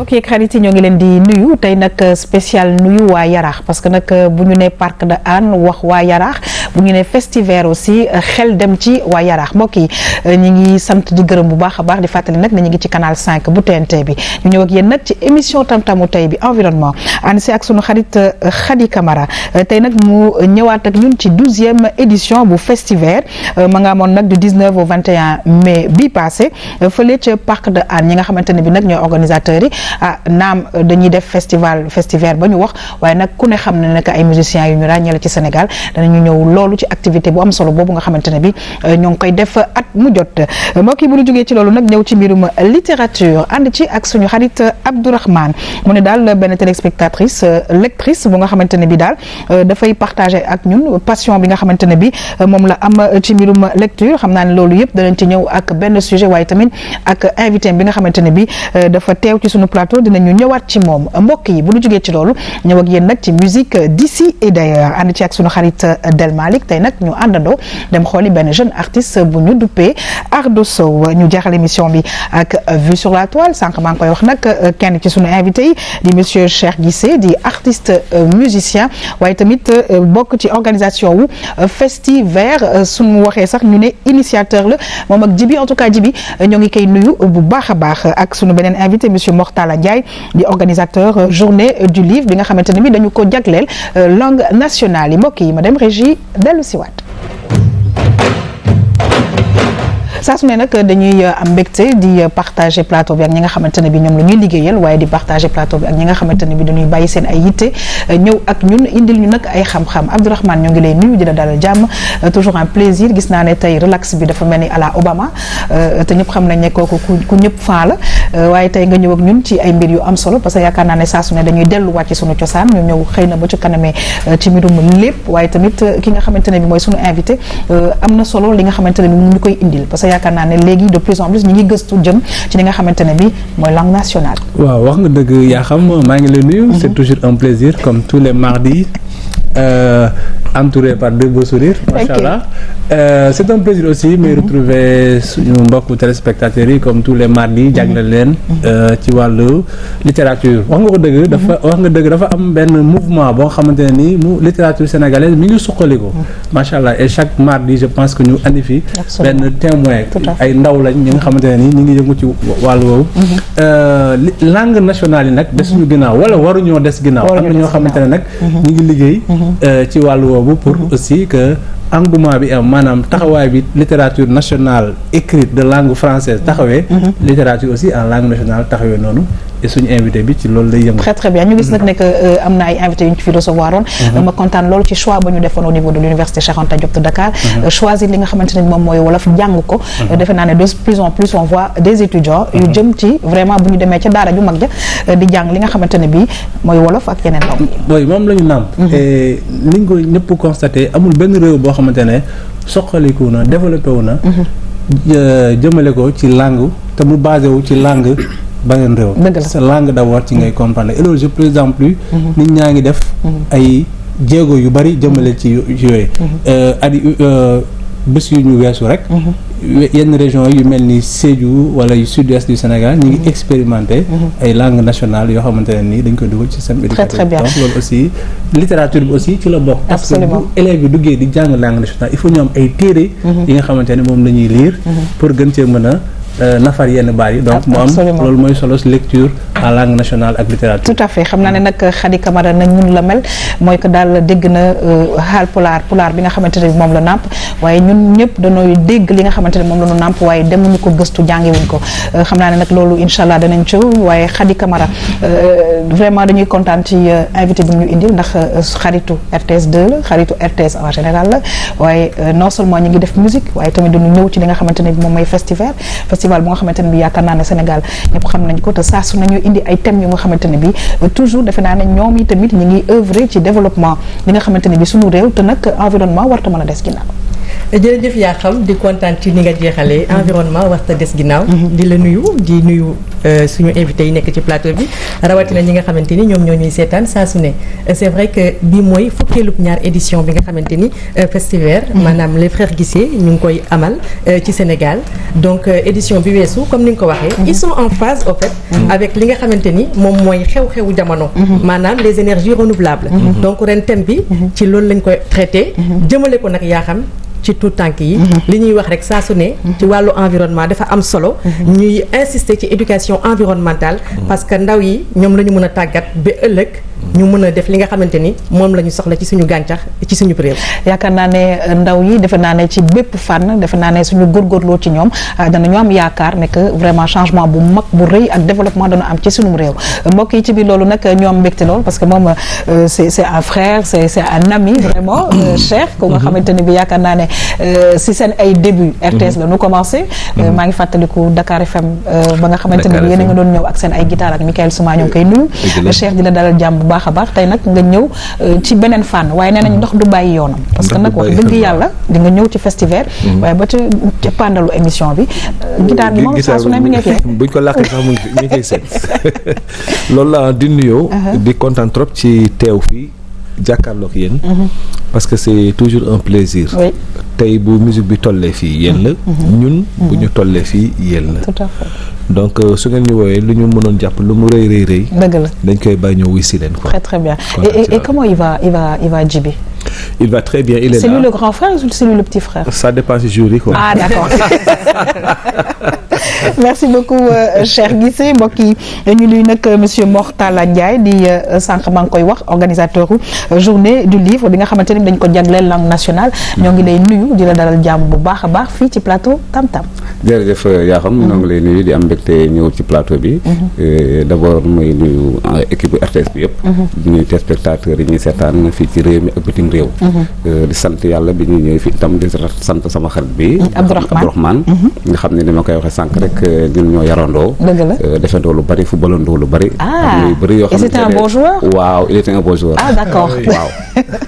mbokk yeeg xarit yi ñoo ngi leen di nuyu tey nag spécial nuyu waa Yaraax parce que nag bu ñu nee parc de Hann wax waa Yaraax bu ñu nee festival aussi xel dem ci waa Yaraax mbokk yi ñu ngi sant di gërëm bu baax a baax di fàttali nag ne ñu ngi ci canal 5 bu TNT bi ñu ñëw ak yéen nag ci émission tam-tamu tey bi environnement ànd si ak sunu xarit Khady Camara tey nag mu ñëwaat ak ñun ci 12e édition bu festival ma nga amoon nag du 19 au 21 mai bi passé fële ca parc de Hann ñi nga xamante ne bi nag ñooy organisateurs yi naam dañuy def festival ba ñu wax waaye nag ku ne xam ne nag ay musiciens yu ñu ràññee ci Sénégal danañu ñëw loolu ci activité bu am solo boobu nga xamante ne bi ñoo ngi koy def at mu jot mbokk yi bu ñu jógee ci loolu nag ñëw ci mbirum littérature ànd ci ak suñu xarit Abdourahmane mu ne daal benn téléspectatrice lectrice bu nga xamante ne bi daal dafay partager ak ñun passion bi nga xamante ne bi moom la am ci mbirum lecture xam naa ne loolu yëpp danañ ci ñëw ak benn sujet waaye tamit ak invité bi nga xamante ne bi dafa teew ci suñu plateau dinañu ñëwaat ci moom mbokk yi bu ñu jógee ci loolu ñëw ak yéen nag ci musique d'ici et d'ailleurs ànd ci ak suñu xarit Del Malick tey nag ñu àndandoo dem xooli benn jeune artiste bu ñu duppee Ardo Sow ñu jeexal émission bi ak vue sur la toile sànq maa ngi koy wax nag kenn ci suñu invité yi di monsieur Cheikh Guissé di artiste musicien waaye tamit bokk ci organisation wu Festival suñu waxee sax ñu ne initiateur la moom ak Jibi en tout cas Jibi ñoo ngi koy nuyu bu baax a baax ak suñu beneen invité monsieur Mortala Ndiaye di organisateur journée du livre bi nga xamante ne bi dañu ko jagleel langue nationale yi mbokk yi madame Régie dellu si waat saa su ne nag dañuy am mbégte di partager plateau bi ak ñi nga xamante ne bi ñoom la ñuy liggéeyal waaye di partager plateau bi ak ñi nga xamante ne bi dañuy bàyyi seen ay yitte ñëw ak ñun indil ñu nag ay xam-xam Abdourahmane ñoo ngi lay nuyu di la dalal jàmm toujours un plaisir gis naa ne tey relax bi dafa mel ni à la Obama te ñëpp xam nañ ne kooku ku ñëpp faa la waaye tey nga ñëw ak ñun ci ay mbir yu am solo parce que yaakaar naa ne saa su ne dañuy delluwaat ci sunu cosaan ñu ñëw xëy na ba ci kanamee ci mbirum lépp waaye tamit ki nga xamante ne bi mooy sunu invité am na solo li nga xamante ne bi mu ñu koy indil parce que yaakaar naa ne léegi de plus en plus ñu ngi gëstu jëm ci li nga xamante ne bi mooy langue nationale. waaw wax nga dëgg yaa xam maa ngi lay nuyu. C'est toujours un plaisir comme tous les mardis entouré par de beaux sourires. Machallah. C'est un plaisir aussi mais retrouver suñu mbokku téléspectateurs yi comme tous les mardis jagleel leen ci wàllu littérature wax nga ko dëgg. dafa am benn mouvement boo xamante ne nii littérature sénégalaise mi ngi suqaliku. Machallah et chaque mardi je pense que ñu andi fi benn témoin ay ndaw lañ ñi nga xamante ne nii ñu ngi yëngu ci wàllu woowu. langue nationale yi nag desuñu ginnaaw wala waruñoo des ginnaaw. am na ñoo xamante ne nag ñu ngi liggéey ci wàllu woowu pour aussi que engouement bi am maanaam taxawaay bi littérature nationale écrite de langue française taxawee littérature aussi en langue nationale taxawee noonu et suñu invité bi ci loolu lay yëngu. très très bien ñu gis nag ne que am na ay invités yu ñu fi recevoir woon ma kontaan loolu ci choix ba ñu defoon au niveau de l'université Cheikh Anta Diop de Dakar choisir li nga xamante ne moom mooy wolof jàng ko defe naa ne de plus en plus on voit des étudiants yu jëm ci vraiment bu ñu demee ca daara ju mag ja di jàng li nga xamante ne bi mooy wolof ak yeneen law yi moom la ñu nàmp et li ñu ko ñëpp constaté amul benn réew boo xamante ne soqaliku na développé wu na jëmale ko ci langue te mu basé wu ci langue beneen réew sa langue d'abord ci ngay comprendre et loolu je présente plus nit ñaa ngi def ay jéego yu bari jëmale ci yooyu bés yu ñu weesu rek yenn région yu mel ni Sédhiou wala yu sud-est du Sénégal ñu ngi expérimenté ay langues nationales yoo xamante ne nii dañ koy dugal ci système éducatif donc loolu aussi littérature bi aussi ci la bokk parce que bu élèves yi duggee di jàng langue nationale il faut ñu am ay téere yi nga xamante ne moom la ñuy lire pour gën cee mën a nafar yenn baat yi donc mu am loolu mooy solo lecture en langue nationale ak littérature. tout à fait xam naa ne nag Khady Camara nag ñun la mel mooy que daal dégg na xaal pulaar bi nga xamante ne moom la nàmp waaye ñun ñëpp dañooy dégg li nga xamante ne moom la ñu nàmp waaye demuñu ko gëstu jàngewuñ ko xam naa ne nag loolu incha allah danañ ci waaye Khady Camara vraiment dañuy kontaan ci invité bi ñu indil ndax xaritu RTS 2 la xaritu RTS en général la waaye non seulement ñu ngi def musique waaye tamit dañu ñëw ci li nga xamante ne bi moom mooy festival bu nga xamante ne bi yaakaar naa ne Sénégal ñëpp xam nañ ko te saa su nañu indi ay thèmes yu nga xamante ne bi toujours defe naa ne ñoom yi tamit ñi ngi œuvrer ci développement li nga xamante ne bi suñu réew te nag environnement warta mën a des ginnaaw jërëjëf yaa xam di kontaan ci ni nga jeexalee environnement warta des ginnaaw. di la nuyu suñu invité yi nekk ci plateau bi rawatina ñi nga xamante ni ñoom ñoo ñuy seetaan saa su ne c'est vrai que bii mooy fukkeelub ñaar édition bi nga xamante ni Festiver maanaam les frères Guissé ñu ngi koy amal ci Sénégal donc édition bi weesu comme ni nga ko waxee ils sont en phase au fait avec li nga xamante ni moom mooy xew-xewu jamono maanaam les énergies renouvelables donc ren thème bi ci loolu lañ koy traité jëmale ko nag yaa xam ci tout tànk yi li ñuy wax rek saa su ne ci wàllu environnement dafa am solo ñuy insister ci éducation environnementale parce que ndaw yi ñoom la ñu mën a tàggat ba ëllëg ñu mën a def li nga xamante ni moom la ñu soxla ci suñu gàncax ci suñu réew. yaakaar naa ne ndaw yi defe naa ne ci bépp fànn defe naa ne suñu góorgóorloo ci ñoom danañu am yaakaar ne que vraiment changement bu mag bu rëy ak développement dana am ci suñu réew mbokk yi ci biir loolu nag ñoom mbégte lool parce que moom c'est un frère c'est un ami vraiment cher ko nga xamante ne bi yaakaar naa ne si seen ay début RTS la ñu commencé maa ngi fàttaliku Dakar FM ba nga xamante ne bi yéen a nga doon ñëw ak seen ay guitare ak Michael Souma ñoo ngi koy nuyu Cheikh di la dalal jàmm bu baax a baax tey nag nga ñëw ci beneen fànn waaye nee nañ ndox du bàyyi yoonam parce que nag wax dëgg yàlla di nga ñëw ci Festiver waaye ba ca pàndalu émission bi guitare bi moom saa su ne mi ngi buñ ko làqee sax mu ngi koy seet loolu la di nuyoo di kontaan trop ci teew fii jàkkaarloog yéen parce que c'est toujours un plaisir tey bu musique bi tollee fii yéen la ñun bu ñu tollee fii yéen la tout à fait donc su ngeen ñu woowee lu ñu mënoon jàpp lu mu rëy dëgg la dañ koy bàyyi ñëw wuy si leen quoi. très bien et comment il va Djiby? Il va très bien, il est c'est là. lui le grand frère ou c'est lui le petit frère? Ça dépend du jury quoi. Ah d'accord. Merci beaucoup cher Guissé mbokk yi ñu nuyu nag monsieur Mortala Ndiaye di sànq maa ngi koy wax organisateur journée du livre bi nga xamante ni dañ ko jagleel langue nationale ñoo ngi lay nuyu di la dalal jàmm bu baax a baax fii ci plateau Tam Tam. jërëjëf yaa xam ñoo ngi lay nuyu di am mbégte ñëw ci plateau bi d'abord may nuyu équipe RTS bi yëpp di nuyu téléspectateurs yi ñuy seetaan fii ci réew mi ak bitim réew di sant yàlla bi ñu ñëw fii itam di sant sama xarit bi Abdourahmane nga xam ne ni ma koy waxee sànq rek ñun ñoo yarandoo defandoo lu bari footballandoo lu bari am yu bari yoo xam ne c'était un bon joueur waaw il était un bon joueur d'accord waaw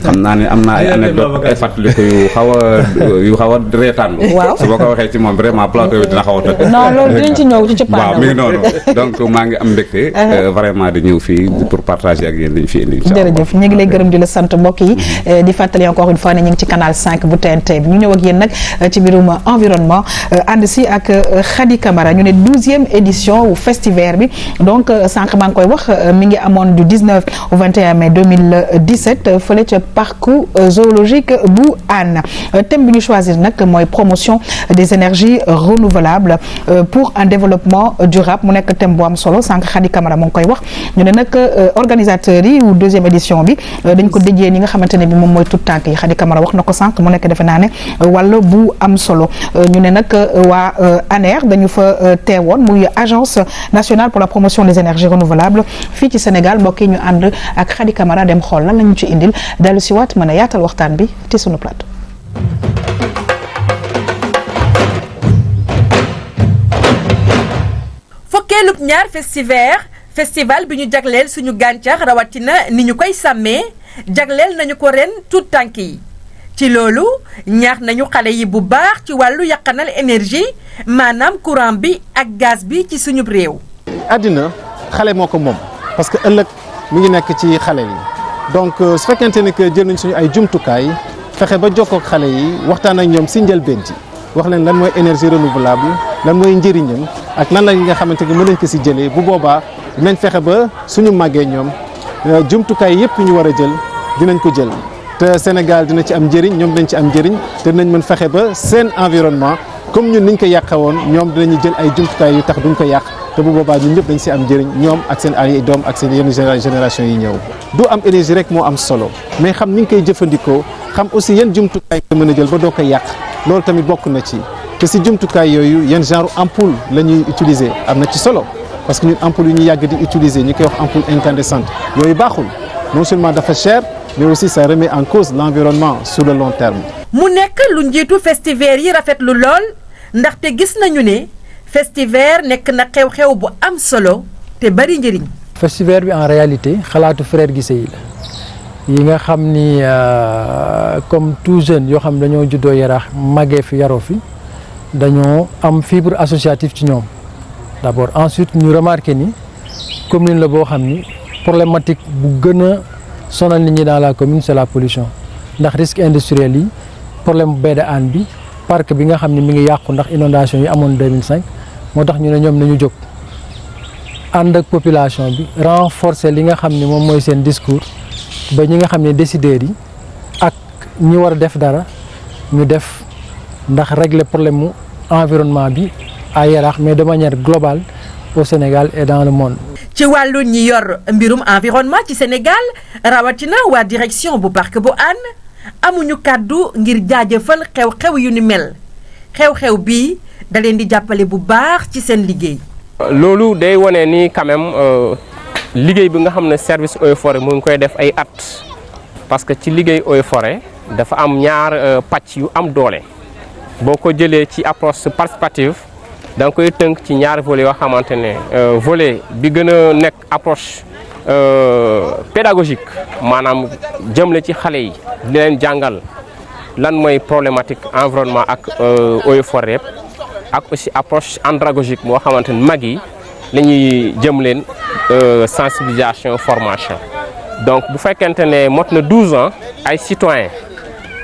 xam naa ne am naa ay anecdote ay fàttaliku yu xaw a reetaan su ma ko waxee ci moom vraiment plateau bi dina xaw a tëdd non loolu dinañ ci ñëw ci waaw mi ngi noonu donc maa ngi am mbégte vraiment di ñëw fii pour partager ak yéen li ñu fi indi jërëjëf ñu ngi lay gërëm di la sant mbokk yi di fàttali encore une fois ne ñu ngi ci canal 5 bu TNT bi ñu ñëw ak yéen nag ci mbirum environnement ànd si ak Khady Camara ñu ne 12e édition wu Festiver bi donc sànq maa ngi koy wax mi ngi amoon du 19 au 21 mai 2017 fële ca parc zoologique bu Hann thème bi ñu choisir nag mooy promotion des énergies renouvelables pour un développement durable mu nekk thème bu am solo sànq Khady Camara mu ngi koy wax ñu ne nag organisateurs yi wu 2e édition bi dañ ko déjee ñi nga xamante ne bi moom mooy tout tànk yi Khady Camara wax na ko sànq mu nekk defe naa ne wàll bu am solo ñu ne nag waa ANER dañu fa teewoon muy agence nationale pour la promotion des énergies renouvelables fii ci Sénégal mbokk yi ñu ànd ak Khady Camara dem xool lan lañu ci indil dellu si waat mën a yaatal waxtaan bi ci sunu plateau. fukkeelub ñaar festival bi ñu jagleel suñu gàncax rawatina ni ñu koy sàmmee jagleel nañu ko ren tout tànk yi ci loolu ñaax nañu xale yi bu baax ci wàllu yàqanal énergie maanaam courant bi ak gaz bi ci suñu réew. àddina xale moo ko moom parce que ëllëg mi ngi nekk ci xale yi donc su fekkente ne que jël nañ suñu ay jumtukaay fexe ba jokkoo ak xale yi waxtaan ak ñoom si njëlbéen ci wax leen lan mooy énergie renouvelable lan mooy njëriñam ak lan la nga xamante ne mën nañ ko si jëlee bu boobaa dinañ fexe ba suñu màggee ñoom jumtukaay yëpp ñu war a jël dinañ ko jël te Sénégal dina ci am njëriñ ñoom dinañ ci am njëriñ te dinañ mën fexe ba seen environnement comme ñun niñ ko yàqee woon ñoom dinañu jël ay jumtukaay yu tax duñ ko yàq te bu boobaa ñun ñëpp dañ si am njëriñ ñoom ak seen ay doom ak seen yenn génération yi ñëw du am énergie rek moo am solo mais xam ni nga koy jëfandikoo xam aussi yan jumtukaay nga mën a jël ba doo ko yàq loolu tamit bokk na ci te si jumtukaay yooyu yan genre ampoule la ñuy utiliser am na ci solo parce que ñun ampoule yu ñu yàgg di utiliser ñu koy wax ampoule incandescente yooyu baaxul non seulement dafa cher mais aussi ça remet en cause l'environnement sur le long terme. mu nekk lu njiitu Festiver yi rafetlu lool ndaxte gis nañu ne Festiver nekk na xew-xew bu am solo te bari njëriñ. Festiver bi en réalité xalaatu frère Guissé yi la yi nga xam ni comme tout jeune yoo xam dañoo juddoo Yaraax màggee fi yaroo fi dañoo am fibre associative ci ñoom d'abord. Ensuite ñu remarqué ni commune la boo xam ni problématique bu gën a sonal nit ñi dans la commune c'est la pollution ndax risque industriel yi problème bu baie de Hann bi parc bi nga xam ni mi ngi yàqu ndax inondation yi amoon 2005 moo tax ñu ne ñoom nañu jóg ànd ak population bi renforcer li nga xam ni moom mooy seen discours ba ñi nga xam ne décideurs yi ak ñi war a def dara ñu def ndax régler problème mu environnement bi à Yaraax mais de manière globale au Sénégal et dans le monde. ci wàllu ñi yor mbirum environnement ci Sénégal rawatina waa direction bu parc bu Hann amuñu kàddu ngir jaajëfal xew-xew yu ni mel xew-xew bii da leen di jàppale bu baax ci seen liggéey. loolu day wane ni quand même liggéey bi nga xam ne service eaux et forêt mu ngi koy def ay at parce que ci liggéey eaux et forêt dafa am ñaar pàcc yu am doole boo ko jëlee ci approche participative da nga koy tënk ci ñaari volets yoo xamante ne volet bi gën a nekk approche pédagogique maanaam jëmle ci xale yi di leen jàngal lan mooy problématique environnement ak eaux et forêt yëpp ak aussi approche andragogique moo xamante ne mag yi la ñuy jëm leen sensibilisation formation donc bu fekkente ne mot na 12 ans ay citoyens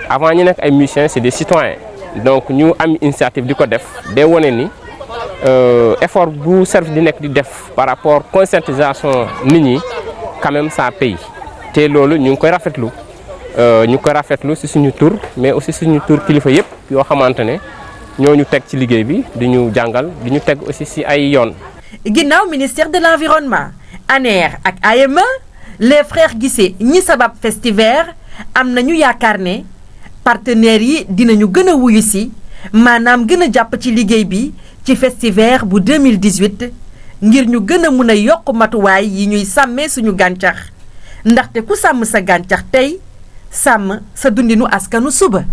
avant ñu nekk ay musiciens c'est des citoyens donc ñu am initiative di ko def day wane ni effort bu service di nekk di def par rapport conscientisation nit ñi quand même ça paye te loolu ñu ngi koy rafetlu ci suñu tur mais aussi suñu tur kilifa yëpp yoo xamante ne ñooñu teg ci liggéey bi di ñu jàngal di ñu teg aussi ci ay yoon. ginnaaw ministère de l'environnement ANER ak AME les frères Guissé ñi sabab Festi'Vert am nañu yaakaar ne partenaires yi dinañu gën a wuyu si maanaam gën a jàpp ci liggéey bi ci Festi'Vert bu 2018 ngir ñu gën a mun a yokk matuwaay yi ñuy sàmmee suñu gàncax ndaxte ku sàmm sa gàncax tey sàmm sa dundinu askanu suba.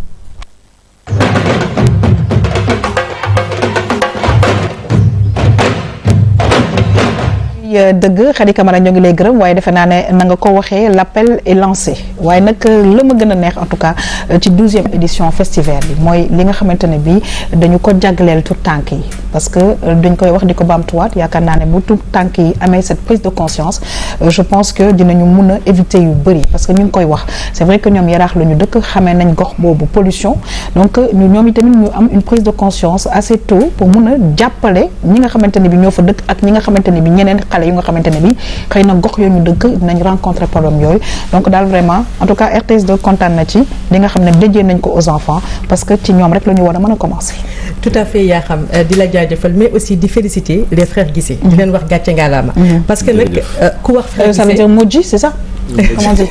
dëgg Khady Camara ñoo ngi lay gërëm waaye defe naa ne na nga ko waxee l'appel est lancé waaye nag la ma gën a neex en tout cas ci 12e édition Festi'Vert bi mooy li nga xamante ne bii dañu ko jagleel tout tànk yi parce que dañ koy wax di ko baamtuwaat yaakaar naa ne bu tout tànk yi amee cette prise de conscience je pense que dinañu mun a éviter yu bëri parce que ñu ngi koy wax c'est vrai que ñoom Yaraax la ñu dëkk xamee nañ gox boobu pollution donc ñoom itamit ñu am une prise de conscience assez tôt pour mun a jàppale ñi nga xamante ne bi ñoo fa dëkk ak ñi nga xamante ne bi ñeneen yu nga xamante ne bi xëy na gox yooyu ñu dëkk dinañ rencontrer problème yooyu donc daal vraiment en tout cas RTS2 kontaan na ci li nga xam ne déjee nañ ko aux enfants parce que ci ñoom rek la ñu war a mën a commencer. tout à fait yaa xam di la jaajëfal mais aussi di féliciter les frères Guissé. di leen wax gàcce ngaalaama. parce que nag ku wax frère Guissé ça veut dire Modji c'est ça. comment dire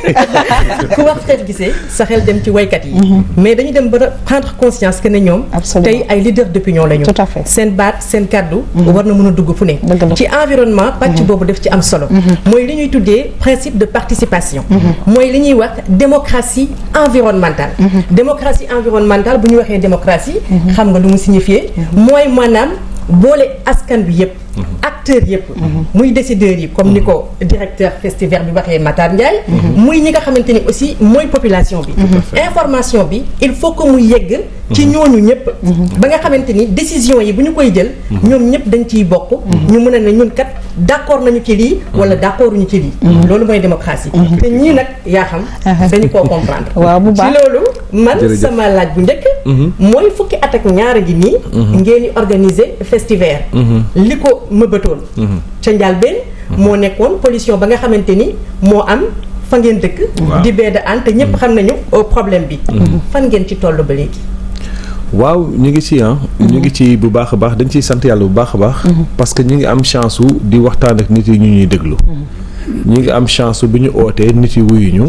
ku wax frère Guissé sa xel dem ci waykat yi. mais dañu dem ba prendre conscience que ne ñoom. tey ay leaders d'opinion lañu. tout à fait seen baat seen kàddu. war na mën a dugg fu ne. ci environnement pàcc boobu def ci am solo. mooy li ñuy tuddee principe de participation. mooy li ñuy wax démocratie environnementale. démocratie environnementale bu ñu waxee démocratie. xam nga lu mu signifier. mooy maanaam boole askan bi yépp. acteurs yëpp. muy décideurs yi comme ni ko directeur Festi'Vert bi waxee Matar Ndiaye. muy ñi nga xamante ni aussi mooy population bi. information bi il faut que mu yegg. ci ñooñu ñëpp. ba nga xamante ni décision yi bu ñu koy jël. ñoom ñëpp dañ ciy bokk. ñu mën a ne ñun kat d'accord nañu ci lii. wala d'accorduñu ci lii. loolu mooy démocratie. te ñii nag yaa xam. dañu koo comprendre. waaw bu baax ci loolu. man sama laaj bu njëkk. mooy fukki at ak ñaar gi nii. ngeen di organiser Festi'Vert. li ko mëbatoon ca njëlbéen moo nekkoon pollution ba nga xamante ni moo am fa ngeen dëkk di baie de Hann te ñëpp xam nañu problème bi fan ngeen ci toll ba léegi waaw ñu ngi ci ñu ngi ci bu baax a baax dañ ciy sant yàlla bu baax a baax parce que ñu ngi am chance wu di waxtaan ak nit yi ñu ñuy déglu ñu ngi am chance bi ñu ootee nit yi wuyuñu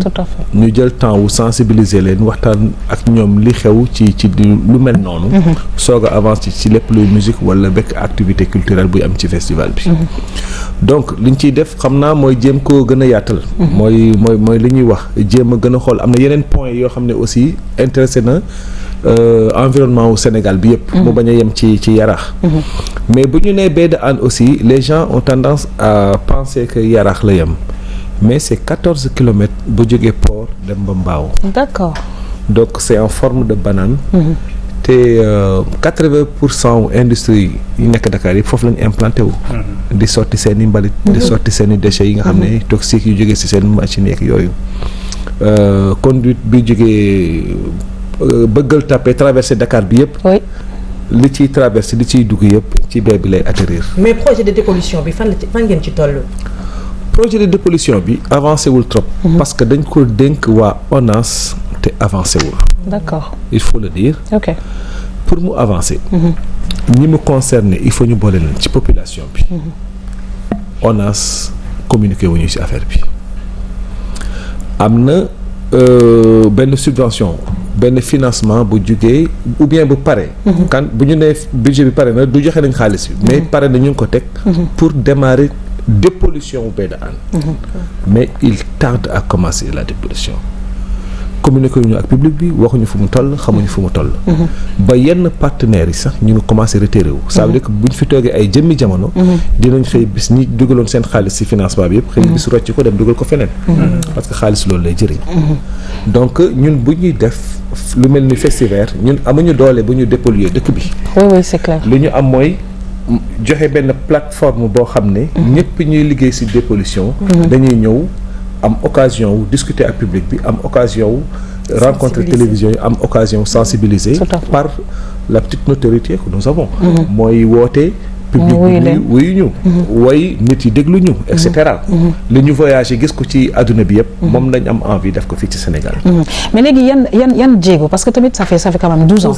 ñu jël temps wu sensibiliser leen waxtaan ak ñoom li xew ci lu mel noonu soog a avancer ci lépp luy musique wala bekk activité culturelle buy am ci festival bi donc liñ ciy def xam naa mooy jéem koo gën a yaatal mooy li ñuy wax jéem a gën a xool am na yeneen point yoo xam ne aussi intéressé na environnement wu Sénégal bi yëpp mu bañ a yem ci Yaraax mais bu ñu nee baie de Hann aussi les gens ont tendance à penser que Yaraax la yem mais c'est 14 kilomètres bu jógee port dem ba Mbao. D'accord. Donc c'est en forme de banane. te 80% industrie yi nekk Dakar yi foofu lañu implanté wu. di sotti seen i mbalit. di sotti seen i déchets yi nga xam ne toxiques yu jógee ci seen machines yeeg yooyu. Conduite bi jógee bëggal tapé traversé Dakar bi yëpp. oui. li ciy traversé li ciy dugg yëpp ci baie bi lay atterrir. mais projet de dépollution bi fan ngeen ci toll. projet de dépollution bi avancé wul trop. parce que dañ ko dénk waa ONAS te avancé wul. D'accord. il faut le dire. ok. pour mu avancer. ñi mu concerné il faut ñu boole leen ci population bi. ONAS communiqué wuñu ci affaire bi. am na benn subvention benn financement bu jugee ou bien bu pare. kan bu ñu nee budget bi pare na du joxe nañ xaalis bi. mais pare na ñu ngi ko teg. pour démarrer dépollution bu baie de Hann. mais il tarde à commencer la dépollution. communiqué wuñu ak public bi waxuñu fu mu toll xamuñu fu mu toll. ba yenn partenaires yi sax ñu ngi commencé retiré wu. ça veut dire que buñ fi toogee ay jëmmi jamono. dinañ xëy bis ñi dugaloon seen xaalis ci financement bi yëpp. xëy bis rocc ko dem dugal ko feneen. parce que xaalis loolu lay jëriñ. donc ñun bu ñuy def lu mel ni festival ñun amuñu doole bu ñu dépolluer dëkk bi. oui c'est clair. li ñu am mooy joxe benn plateforme boo xam ne. ñëpp ñuy liggéey ci dépollution. dañuy ñëw. am occasion wu discuter ak public bi am occasion wu rencontrer télévision yi am occasion sensibiliser par la petite notoriété que nous avons mooy woote public bi wuyu ñu way nit yi déglu ñu et cetera li ñu voyagé gis ko ci àdduna bi yëpp moom lañ am envie def ko fii ci Sénégal. mais léegi yan jéego parce que tamit ça fait quand même 12 ans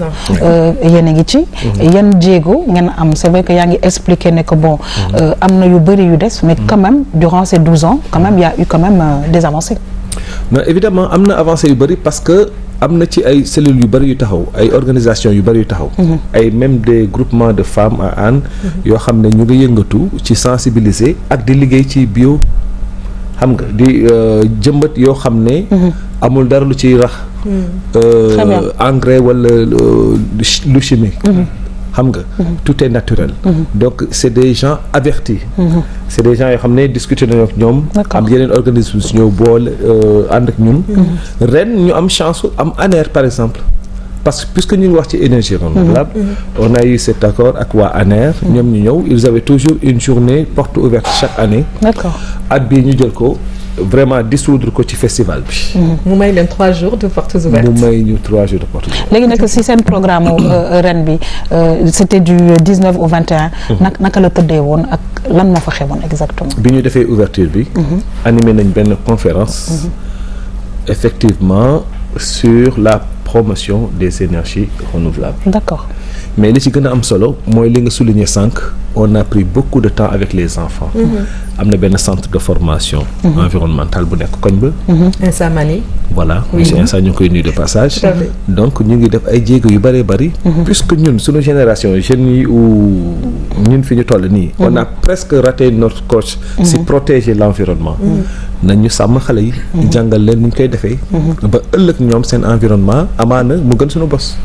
yéen a ngi ci yan jéego ngeen am c'est vrai que yaa ngi expliqué ne que bon am na yu bëri yu des mais quand même durant ces 12 ans quand même il y a eu quand même des avancées. non évidemment am na avancées yu bëri parce que am na ci ay cellules yu bëri yu taxaw ay organisations yu bëri yu taxaw. ay même des groupements de femmes à Hann yoo xam ne ñu ngi yëngatu ci sensibiliser ak di liggéey ci bio xam nga di jëmbat yoo xam ne. amul dara lu ciy rax. engrais wala lu chimique. xam nga tout est naturel. donc c'est des gens avertis. c'est des gens yoo xam ne discuter nañu ak ñoom. am yeneen organismes su ñëw boole ànd ak ñun. ren ñu am chance am ANER par exemple parce que puisque ñu ngi wax ci énergie renouvelable. on a eu cet accord ak waa ANER. ñoom ñu ñëw ils avaient toujours une journée porte ouverte chaque année. d'accord at bii ñu jël ko. vraiment dissoudre ko ci festival bi. mu may leen 3 jours de portes ouvertes. mu may ñu 3 jours de portes ouvertes. léegi nag si seen programme ren bi c'était du 19 au 21. naka la tëddee woon ak lan moo fa xewoon exactement. bi ñu defee ouverture bi. animé nañ benn conférence. effectivement sur la promotion des énergies renouvelables. d'accord. mais li ci gën a am solo mooy li nga souligner sànq on a pris beaucoup de temps avec les enfants. am na benn centre de formation. environnementale bu nekk koñ ba. Insa Mani. voilà monsieur Insa ñu ngi koy nuyu de passage. donc ñu ngi def ay jéego yu bëree bëri. puisque ñun suñu génération jeunes yi ou ñun fi ñu toll nii. on a presque raté notre coche. si protéger l'environnement. nañ ñu sàmm xale yi. jàngal leen ni ñu koy defee. ba ëllëg ñoom seen environnement amaana mu gën suñu bos.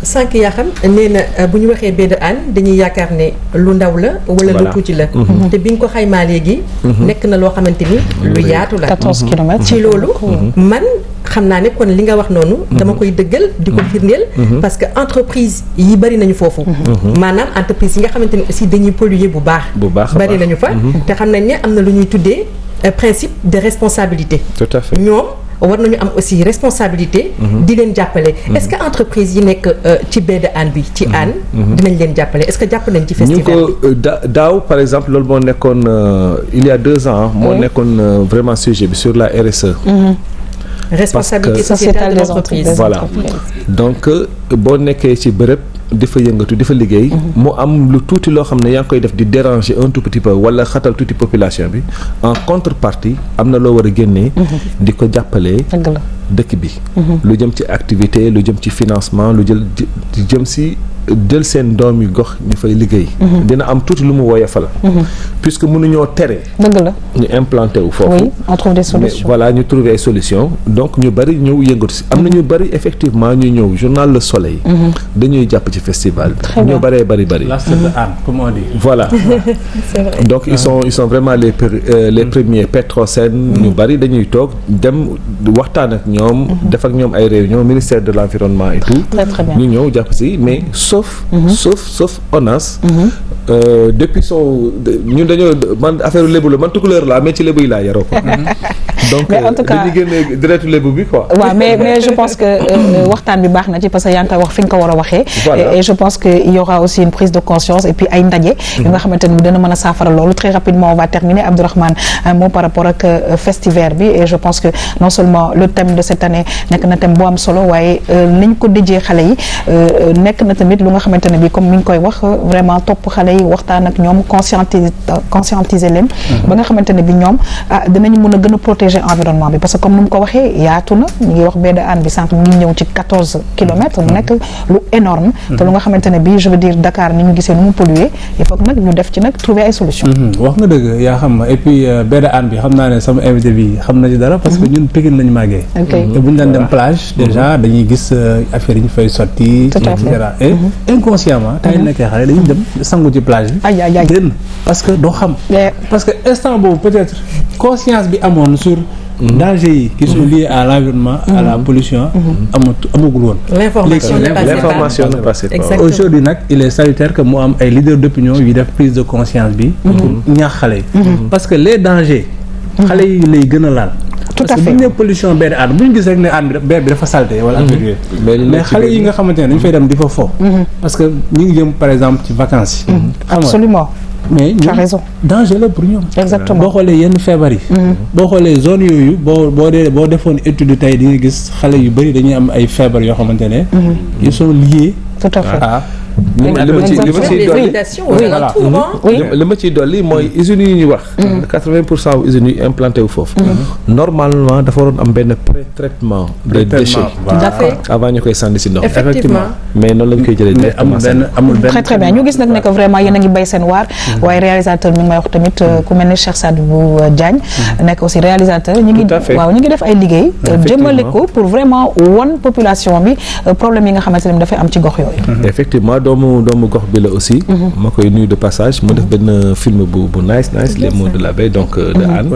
sànq yaa xam nee na bu ñu waxee baie de Hann dañuy yaakaar ne lu ndaw la wala lu tuuti la. te bi nga ko xaymaa léegi. nekk na loo xamante ni lu yaatu la. 14 kilomètres. ci loolu man xam naa ne kon li nga wax noonu. dama koy dëggal di ko firndeel. parce que entreprise yi bari nañu foofu. maanaam entreprise yi nga xamante ni aussi dañuy polluer bu baax. bari nañu fa. te xam nañ ne am na lu ñuy tuddee principe de responsabilité. tout à fait ñoom. war nañu am aussi responsabilité. di leen jàppale. est-ce que entreprise yi nekk ci baie de Hann bi ci Hann. dinañ leen jàppale est-ce que jàpp nañ ci festival bi. ñu ko daaw par exemple loolu moo nekkoon il y a 2 ans. moo nekkoon vraiment sujet bi sur la RSE. responsabilité sociétale des entreprises. voilà donc boo nekkee ci bërëb di fa yëngatu di fa liggéey. mu am lu tuuti loo xam ne yaa ngi koy def di déranger un tout petit peu wala xatal tuuti population bi en contrepartie am na loo war a génnee. di ko jàppale. dëkk bi. lu jëm ci activité lu jëm ci financement lu jëm ci jël seen doom yi gox ñu fay liggéey. dina am tuuti lu mu woyofal. puisque mënuñoo tere. dëgg la ñu implanté wu foofu. oui on trouve des solutions. mais voilà ñu trouver ay solutions donc ñu bari ñëw yëngatu si am na ñu bari effectivement ñu ñëw journal Le Soleil. dañuy jàpp ci festival bi. ñu bëree bari. la star de Hann comme on dit. voilà c'est vrai. donc ils sont vraiment les premiers Petrosen. ñu bari dañuy toog dem waxtaan ak ñoom. def ak ñoom ay réunions ministère de l'environnement et tout. très très bien ñu ñëw jàpp si mais sauf ONAS. depuis ñun dañoo man affaire lébu la man tukulóor laa mais ci lébu yi laa yaroo ko. donc mais en tout cas dañuy génne deretu lébu bi quoi. waaw mais je pense que waxtaan bi baax na ci parce que yaa ngi koy wax fi nga ko war a waxee. et je pense que il y aura aussi une prise de conscience et puis ay ndaje. yu nga xamante ni dana mën a saafara loolu très rapidement on va terminer Abdourahmane moom par rapport ak festival bi et je pense que non seulement le thème de cette année nekk na thème bu am solo waaye nañ ko déjee xale yi nekk na tamit lu nga xamante ne bi comme mi ngi koy wax vraiment topp xale yi waxtaan ak ñoom conscientiser leen. ba nga xamante ne bi ñoom dinañu mën a gën a protéger environnement bi parce que comme ni mu ko waxee yaatu na ñu ngi wax baie de Hann bi sànq mu ngi ñëw ci 14 kilomètres mu nekk lu énorme te lu nga xamante ne bi je veux dire Dakar ni ñu gisee nu mu pollué il faut que nag ñu def ci nag trouver ay solutions. wax nga dëgg yaa xam et puis baie de Hann bi xam naa ne sama invité bi xam na ci dara parce que ñun Pikine lañu màggee. te bu ñu daan dem plage déjà dañuy gis affaire yi ñu fay sotti. tout à fait et cetera et inconsciemment tay nekkee xale dañuy dem sangu ci plage bi. ay génn parce que doo xam. parce que instant boobu peut-être conscience bi amoon sur dangers yi qui sont liés à l'environnement à la pollution amagul woon. l'information ne passait pas. exactement aujourd'hui nag il est salutaire que mu am ay leaders d'opinion yu def prise de conscience bi pour ñaax xale yi parce que les dangers xale yi lay gën a laal. tout à parce que fait bu ñu nee pollution benn Hann bu ñu gis rek ne Hann bi dafa salté wala affaire yooyu mais xale yi nga xamante ne dañu fay dem di fa fo parce que ñu ngi jëm par exemple ci vacances yi absolument mais tu as raison danger la pour ñoom exactement boo xoolee yenn feebar yi boo xoolee zone yooyu boo defoon étude tey di nga gis xale yu bëri dañuy am ay feebar yoo xamante ne ils sont liés tout à fait li ma ciy dolli mooy usines yi ñuy wax 80% wu usines yi implanté wu foofu normalement dafa waroon am benn pré-traitement des déchets avant ñu koy sànni si ndox effectivement mais noonu lañ koy jëlee directement amul benn très très bien ñu gis nag ne que vraiment yéen a ngi béy seen waar waaye réalisateur mi ngi may wax tamit ku mel ne Cheikh Sadibou Diagne nekk aussi réalisateur ñu ngi def ay liggéey jëmale ko pour vraiment won population bi problème yi nga xamante ne dafay am ci gox yooyu effectivement doomu gox bi la aussi ma koy nuyu de passage mu def benn film bu nice les mots de la baie donc de Hann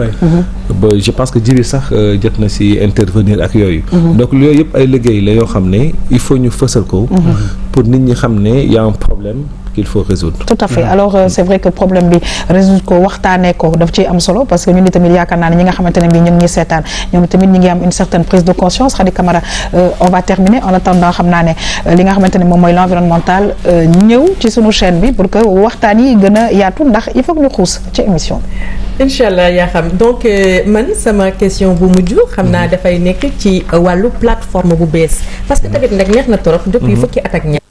ba je pense que Djibi sax jot na si intervenir ak yooyu donc yooyu yëpp ay liggéey la yoo xam ne il faut ñu fësal ko pour nit ñi xam ne y a un problème qu'il faut résoudre. Tout à fait alors c'est vrai que problème bi résoudre ko waxtaanee ko daf ciy am solo parce que ñun tamit yaakaar naa ne ñi nga xamante ne bii ñu ngi ñuy seetaan ñoom tamit ñi ngi am une certaine prise de conscience Khady Camara on va terminer en attendant xam naa ne li nga xamante ne moom mooy l'environnemental ñëw ci sunu chaîne bi pour que waxtaan yi gën a yaatu ndax il faut que ñu xuus ci émission bi. Inch'Allah yaa xam donc man sama question bu mujj xam naa dafay nekk ci wàllu plateforme bu bees parce que tamit nag neex na trop depuis fukki at ak ñett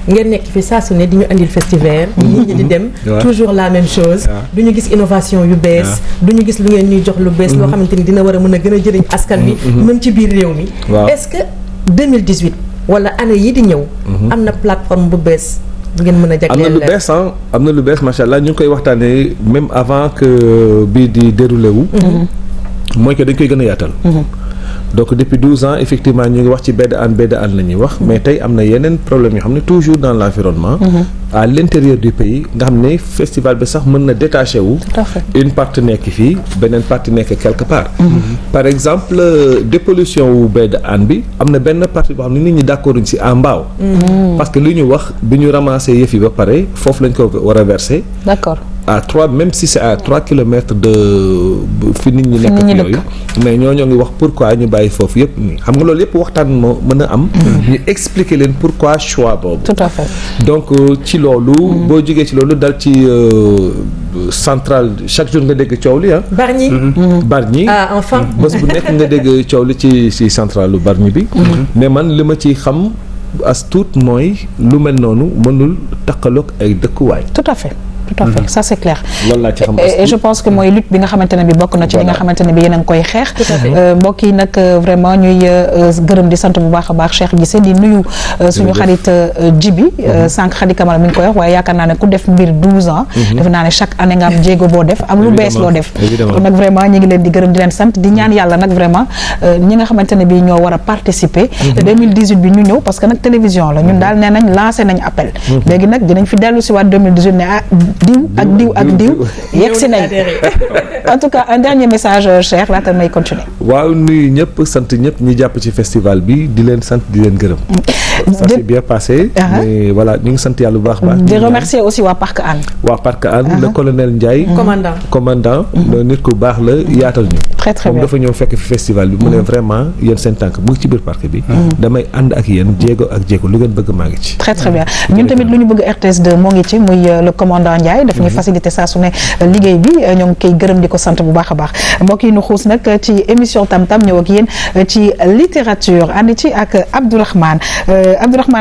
ngeen nekk fi saa su ne di ñu andil festival nit ñi di dem toujours la même chose du ñu gis innovation yu bees du ñu gis lu ngeen ñuy jox lu bees loo xamante ni dina war a mën a gën a jëriñ askan bi même ci biir réew mi est-ce que 2018 wala année yi di ñëw am na plateforme bu bees bu ngeen mën a jagleel am na lu bees macha allah ñu ngi koy waxtaanee même avant que bii di déroulé wu mooy que dañ koy gën a yaatal donc depuis 12 ans effectivement ñu ngi wax ci baie de Hann la ñuy wax mais tey am na yeneen problème yoo xam ne toujours dans l'environnement à l'intérieur du pays nga xam ne festival bi sax mën na détaché wu une partie nekk fii beneen partie nekk quelque part par exemple dépollution wu baie de Hann bi am na benn partie boo xam ne nit ñi d'accord uñ si en mbaaw parce que li ñu wax bi ñu ramassé yëf yi ba pare foofu lañ ko war a verser d'accord à 3 même si c'est à 3 kilomètres de fi nit ñi nekk yooyu mais ñoo ngi wax pourquoi ñu bàyyi foofu yëpp nii xam nga loolu yëpp waxtaan moo mën a am ñu expliquer leen pourquoi choix boobu tout à fait donc ci loolu boo jógee ci loolu dal ci centrale chaque jour nga dégg coow li Bargny enfin bés bu nekk nga dégg coow li ci centrale lu Bargny bi mais man li ma ci xam as tuut mooy lu mel noonu mënul taqaloog ay dëkkuwaay tout à fait tout à fait ça c'est clair. loolu laa ci xam et je pense que mooy lutte bi nga xamante ne bi bokk na ci li nga xamante ne bi yéen a ngi koy xeex. mbokk yi nag vraiment ñuy gërëm di sant bu baax a baax Cheikh Guissé di nuyu suñu xarit Djibi sànq Khady Camara mi ngi koy wax waaye yaakaar naa ne ku def mbir 12 ans. defe naa ne chaque année nga am jéego boo def am lu bees loo def. kon nag vraiment ñi ngi leen di gërëm di leen sant di ñaan yàlla nag vraiment ñi nga xamante ne bi ñoo war a participer 2018 bi ñu ñëw parce que nag télévision la ñun daal nee nañ lancé nañ appel léegi nag dinañ fi dellu si waat 2018 ne diw ak diw yegg si nañ en tout cas un dernier message Cheikh laata may continuer. waaw nuyu ñëpp sant ñëpp ñi jàpp ci festival bi di leen sant di leen gërëm. ça s'est bien passé. mais voilà ñu ngi sant yàlla bu baax a baax. di remercier aussi waa Parc Hann. waa Parc Hann le colonel Ndiaye. commandant nit ku baax la yaatal ñu. très très moom bien dafa ñëw fekk fi festival bi mu ne vraiment yéen seen tànk mu ngi ci biir parc bi. damay ànd ak yéen jéego ak jéego lu ngeen bëgg maa ngi ci. très très bien ñun tamit lu ñu bëgg RTS2 moo ngi ci muy le commandant Ndiaye daf ñuy faciliter saa su ne liggéey bi ñoo ngi koy gërëm di ko sant bu baax a baax mbokk yi nu xuus nag ci émission Tam Tam ñëw ak yéen ci littérature ànd ci ak Abdourahmane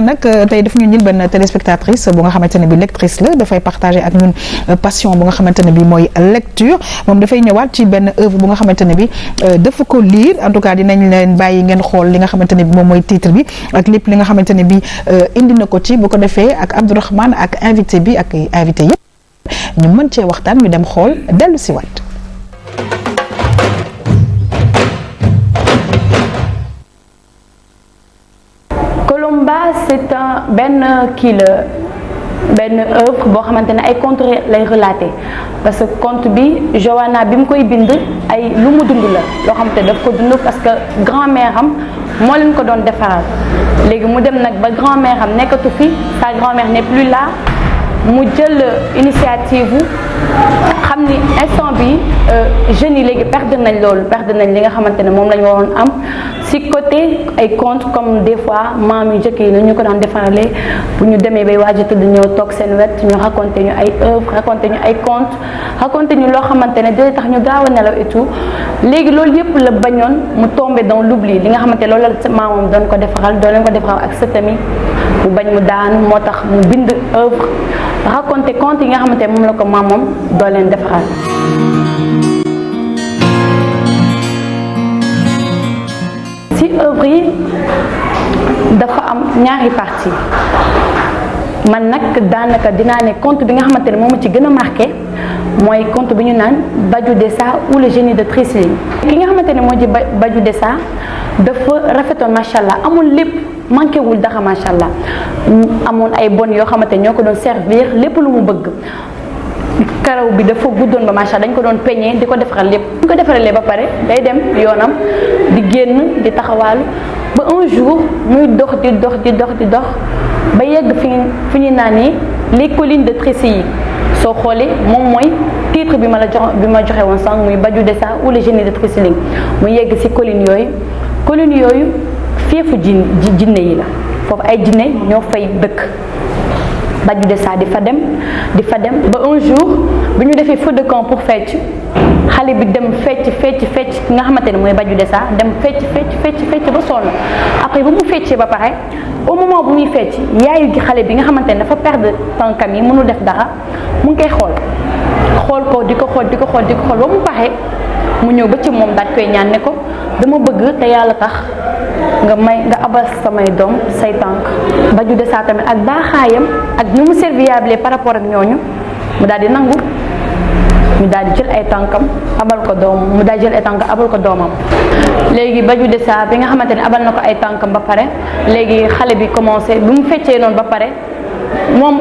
nag tey daf ñu ñun benn téléspectatrice bu nga xamante ne bi lectrice la dafay partager ak ñun passion bu nga xamante ne bi mooy lecture moom dafay ñëwaat ci benn œuvre bu nga xamante ne bi dafa ko lire en tout cas dinañ leen bàyyi ngeen xool li nga xamante ne bi moom mooy titre bi ak lépp li nga xamante ne bi indi na ko ci bu ko defee ak Abdourahmane ak invité bi ak invité yëpp ñu mën cee waxtaan ñu dem xool dellu si waat. Colomba c'est benn œuvre boo xamante ne ay contes lay relaté parce que conte bi Johanna bi mu koy bind ay lu mu dund la loo xamante ne daf ko dund parce que grand-mère am moo leen ko doon defaral léegi mu dem nag ba grand-mère am nekkatu fi sa grand-mère n'est plus là mu jël initiative xam ni instant bi jeunes yi léegi perdre nañ loolu perdre nañ li nga xamante ne moom la ñu waroon am si côté ay contes comme des fois maam yu njëkk yi na ñu ko daan defaralee bu ñu demee bay waaj a tëdd ñëw toog seen wet ñu raconté ñu ay œuvres raconté ñu ay contes raconté ñu loo xamante ne day tax ñu gaaw a nelaw et tout léegi loolu yëpp la bañoon mu tombé dans l'oubli li nga xamante loolu la maamam doon ko defaral doon leen ko defaral ak sëtami mu bañ mu daanu moo tax mu bind œuvre raconté contes yi nga xamante moom la ko maamam doo leen defaral. ci œuvre yi dafa am ñaari partie man nag daanaka dinaa ne conte bi nga xamante ne moom ci gën a marqué mooy conte bi ñu naan Badiou Dessa ou le génie de Trisling ki nga xamante ne moo ci Badiou Dessa dafa rafetoon macha allah amul lépp manqué wul dara macha allah amoon ay bon yoo xamante ñoo ko doon servir lépp lu mu bëgg karaw bi dafa guddoon ba macha allah dañ ko doon peñee di ko defaral lépp bu ko defaralee ba pare day dem yoonam di génn di taxawaalu ba un jour muy dox ba yegg fi ñu naan ni les collines de Trésilly soo xoolee moom mooy titre bi ma joxe woon sànq muy Badiou Dessa ou le génie de Trésilly mu yegg ci collines yooyu feefu jinne yi la foofu ay jinne ñoo fay dëkk Badiou Dessa di fa dem ba un jour bi ñu defee feu de camp pour fecc xale bi dem fecc nga xamante ne mooy Badiou Dessa dem fecc ba sonn après bu mu feccee ba pare au moment bu muy fecc yaayu gi xale bi nga xamante ne dafa perdre tànkam yi mënul def dara mu ngi koy xool ko di ko xool ba mu pare mu ñëw ba ci moom daal koy ñaan ne ko dama bëgg te yàlla tax nga abal samay doom say tànk Badiou Dessa tamit ak baaxaayam ak ni mu serviable par rapport ak ñooñu mu daal di nangu mu daal di jël ay tànkam abal ko doomam léegi Badiou Dessa bi nga xamante ne abal na ko ay tànkam ba pare léegi xale bi commencé bi mu feccee noonu ba pare moom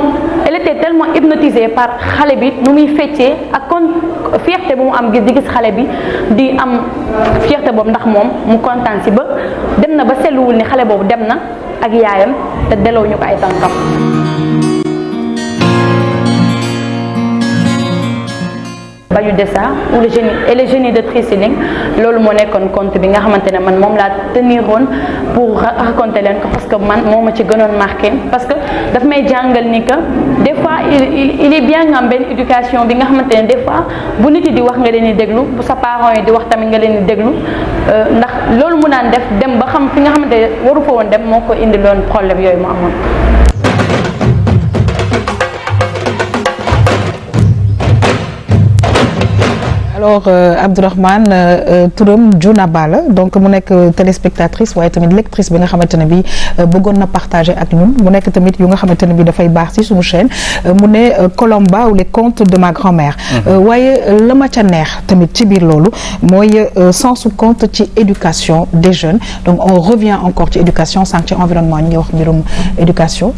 elle était tellement hypnotisée par xale bi nu muy feccee ak kon fierté bu mu am di gis xale bi di am fierté boobu ndax moom mu kontaan si ba dem na ba seetluwul ni xale boobu dem na ak yaayam te delloo ñu ko ay tànkam. Badiou Dessa ou le génie de Trésilling loolu moo nekkoon conte bi nga xamante ne man moom laa teniroon pour raconter leen ko parce que man moo ma ci gënoon marqué parce que daf may jàngal ni que des fois il est bien nga am benn éducation bi nga xamante ne des fois bu nit yi di wax nga leen di déglu bu sa parents yi di wax tamit nga leen di déglu ndax loolu mu naan def dem ba xam fi nga xamante ne waru fa woon dem moo ko indi loon problème yooyu mu amoon. alors Abdourahmane turam Diounaba la donc mu nekk téléspectatrice waaye tamit lectrice bi nga xamante ne bi bëggoon na partager ak ñun mu nekk tamit yu nga xamante ne bi dafay baax ci suñu chaîne mu ne Colomba ou les contes de ma grand-mère waaye la ma ca neex tamit ci biir loolu mooy sensu compte ci éducation des jeunes donc on revient encore ci éducation sànq ci environnement ñu ngi wax mbirum éducation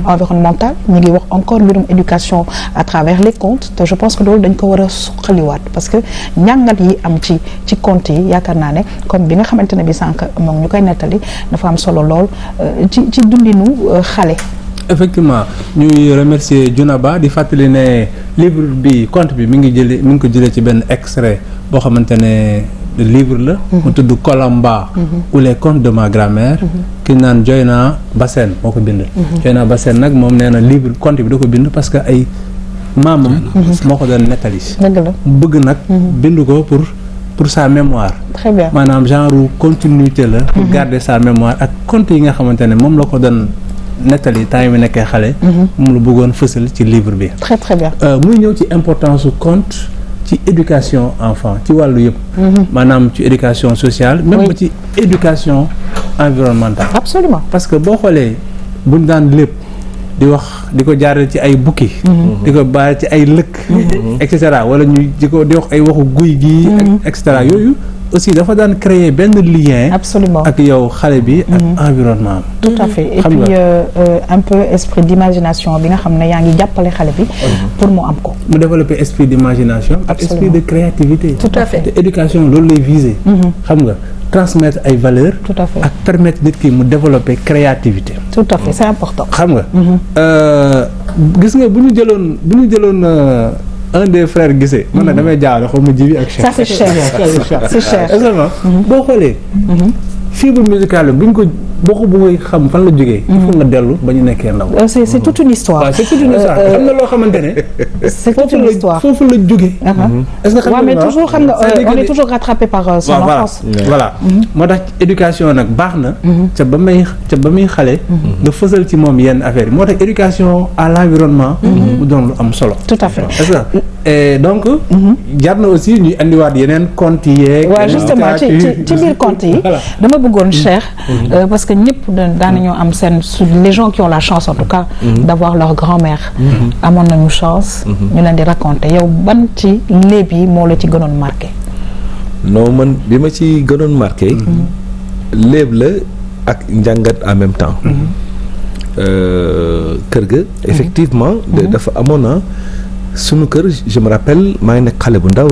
environnementale ñu ngi wax encore mbirum éducation à travers les contes te je pense que loolu dañ ko war a suqaliwaat parce que njàngat yi am ci contes yi yaakaar naa ne comme bi nga xamante ne bi sànq moom ñu koy nettali dafa am solo lool ci dundinu xale. effectivement ñuy remercier Diounaba di fàttali ne livre bi conte bi mi ngi ko jëlee ci benn extrait boo xamante ne livre la mu tudd Colomba ou les contes de ma grand-mère ki naan Joyna Bassène moo ko bind Joyna Bassène nag moom nee na livre conte bi da ko bind parce que ay maamam moo ko doon nettali bëgg nag bind ko pour sa mémoire. Très bien. maanaam genre continuité la pour garder sa mémoire ak conte yi nga xamante ne moom la ko doon nettali temps yi mu nekkee xale moom la bëggoon fësal ci livre bi. Très très bien. muy ñëw ci importance su conte ci éducation enfant ci wàllu yëpp maanaam ci éducation sociale même ba ci éducation environnementale. Absolument. parce que boo xoolee buñ daan lépp di wax di ko jaarale ci ay bukki di ko baare ci ay lëkk et cetera wala ñu di wax ay waxu guy gi ak et cetera yooyu aussi dafa daan créer benn lien absolument ak yow xale bi ak environnement tout à fait et puis un peu esprit d'imagination bi nga xam ne yaa ngi jàppale xale bi pour mu am ko mu développer esprit d'imagination ak esprit de créativité tout à fait te éducation loolu lay viser xam nga transmettre ay valeurs tout à fait ak permettre nit ki mu développer créativité tout à fait c'est important xam nga gis nga bu ñu jëloon un des frères Guissé man nag damay jaawale xaw ma Jibi ak Cheikh. ça c'est cher c'est cher exactement boo xoolee fibre musicale bu ñu ko boo ko bëggee xam fan la jógee il faut nga dellu ba ñu nekkee ndaw c'est toute une histoire waaw c'est toute une histoire xam na loo xamante ne c'est toute une histoire foofu la jógee est-ce que xam nga mais toujours xam nga on est toujours rattrapé par son enfance voilà moo tax éducation nag baax na ca ba muy xale nga fësal ci moom yenn affaires yi moo tax éducation à l'environnement mu doon lu am solo tout à fait est-ce que et donc jar na aussi ñuy andiwaat yeneen contes yeeg waaw justement ci biir contes yi dama bëggoon Cheikh parce que ñëpp daanañoo am seen les gens qui ont la chance en tout cas d'avoir leur grand-mère amoon nañu chance ñu leen di raconter yow ban ci léeb yi moo la ci gënoon marqué non man bi ma ci gënoon marqué léeb la ak njàngat en même temps kër ga effectivement dafa amoon na sunu kër je me rappelle maa ngi nekk xale bu ndaw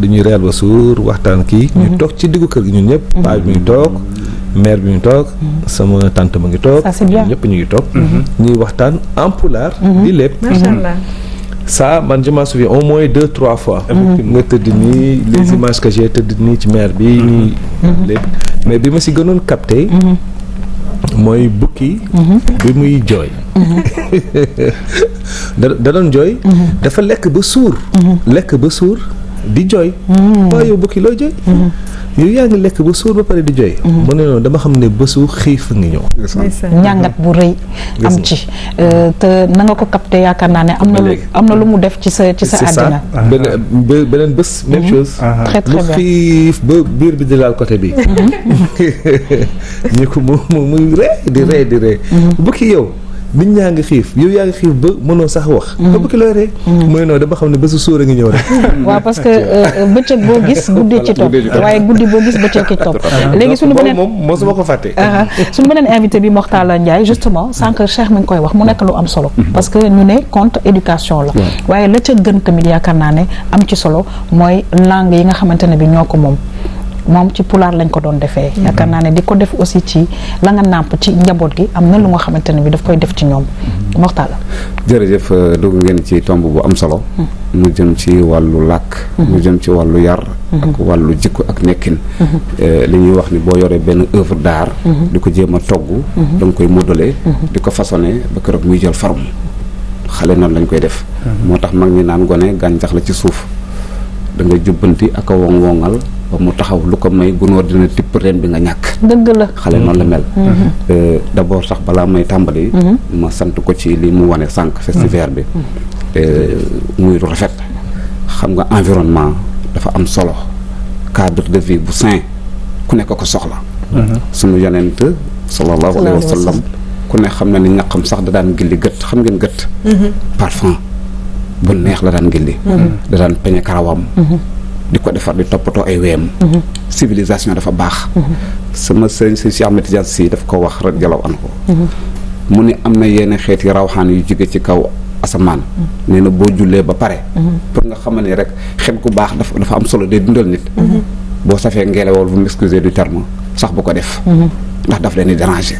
dañuy reer ba suur waxtaan kii ñu toog ci diggu kër gi ñun ñëpp paa bi mu ngi toog mère bi mu ngi toog sama tante ma ngi toog ñun ñëpp ñu ngi toog ñuy waxtaan en pulaar di lépp machallah ça man je m'en souviens au moins 2-3 fois nga tëdd nii les images que j'ai tëdd nii ci mère bi nii lépp mais bi ma si gënoon capté mooy bukki bi muy jooy da doon jooy dafa lekk ba suur di jooy waaw yow bukki looy jooy yow yaa ngi lekk ba suur ba pare di jooy mu ne noonu dama xam ne bésu xiif ngi ñëw njàngat bu rëy am ci te na nga ko capté yaakaar naa ne am na lu mu def ci sa àddina beneen bés même chose très très mu bien xiif ba biir bi di laal côté bi ñu ko muy ree di ree bukki yow nit ñaa ngi xiif yow yaa ngi xiif ba mënoo sax wax ba bukki looy ree mooy noonu dama xam ne bésu sóor a ngi ñëw rek waaw parce que bëccëg boo gis guddee ci topp waaye guddi boo gis bëccëg ci topp léegi suñu beneen moom mosuma ko fàtte suñu beneen invité bi Mortala Ndiaye justement sànq Cheikh mi ngi koy wax mu nekk lu am solo parce que ñu ne conte éducation la waaye la ca gën tamit yaakaar naa ne am ci solo mooy langue yi nga xamante ne bi ñoo ko moom ci pulaar lañ ko doon defee yaakaar naa ne di ko def aussi ci la nga nàmp ci njaboot gi am na lu nga xamante ne bi daf koy def ci ñoom Mortala jërëjëf dugg ngeen ci tomb bu am solo mu jëm ci wàllu làkk mu jëm ci wàllu yar ak wàllu jikko ak nekkin li ñuy wax ni boo yoree benn œuvre d'art di ko jéem a togg da nga koy modeler di ko façonner ba keroog muy jël forme xale noonu lañ koy def moo tax mag ñi naan gone gàncax la ci suuf da ngay jubbanti ak a woŋ-woŋal ba mu taxaw lu ko may gunóor dina tipp reen bi nga ñàkk dëgg la xale noonu la mel d'abord sax balaa may tàmbali ma sant ko ci li mu wane sànq festival bi muy lu rafet xam nga environnement dafa am solo cadre de vie bu sain ku nekk ko soxla sunu yonent sallallahu alayhi wa sallam ku ne xam na ni ñaqam sax da daan gilli gët xam ngeen gët parfum bu neex la daan gilli da daan peñe karawam di ko defar di toppatoo ay weem civilisation dafa baax sama sëñ si Cheikh Ahmed Tidiane Sy daf ko wax rek jalaw an ko mu ni am na yenn xeeti rawxaan yu jóge ci kaw asamaan nee na boo jullee ba pare pour nga xamal ni rek xet gu baax dafa am solo day dundal nit boo safee ngelawal vous m'excusez du terme sax bu ko def ndax daf leen di déranger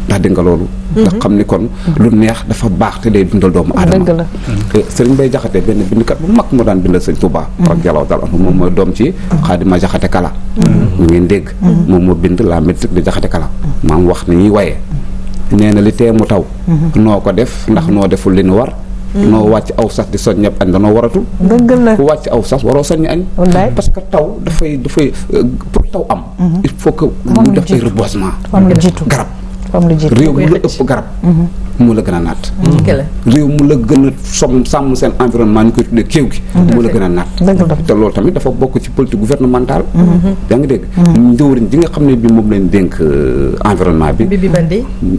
ndax dégg nga loolu ndax xam ni kon lu neex dafa baax te day dundal doomu aadama sëriñ Bay Jaxate benn bindkat bu mag moo daan bindal sëñ Touba radiyallahu ta'ala anhu moom mooy doom ci Xaadima Jaxate Kala ñu ngeen dégg moom moo bind la métrique de Jaxate Kala maam wax ni ñuy waye nee na li tee mu taw noo ko def ndax noo deful li nu war noo wàcc aw sas di soñ ñëpp añ danoo waratul ku wàcc aw sas waroo soññ añ parce que taw dafay pour taw am il faut que mu def ay reboisement garab réew mu la ëpp garab mu la gën a naat réew mu la gën a sàmm seen environnement ñu koy tuddee kéew gi mu la gën a naat te loolu tamit dafa bokk ci politique gouvernementale yaa ngi dégg njëwriñ ji nga xam ne bi moom leen dénk environnement bi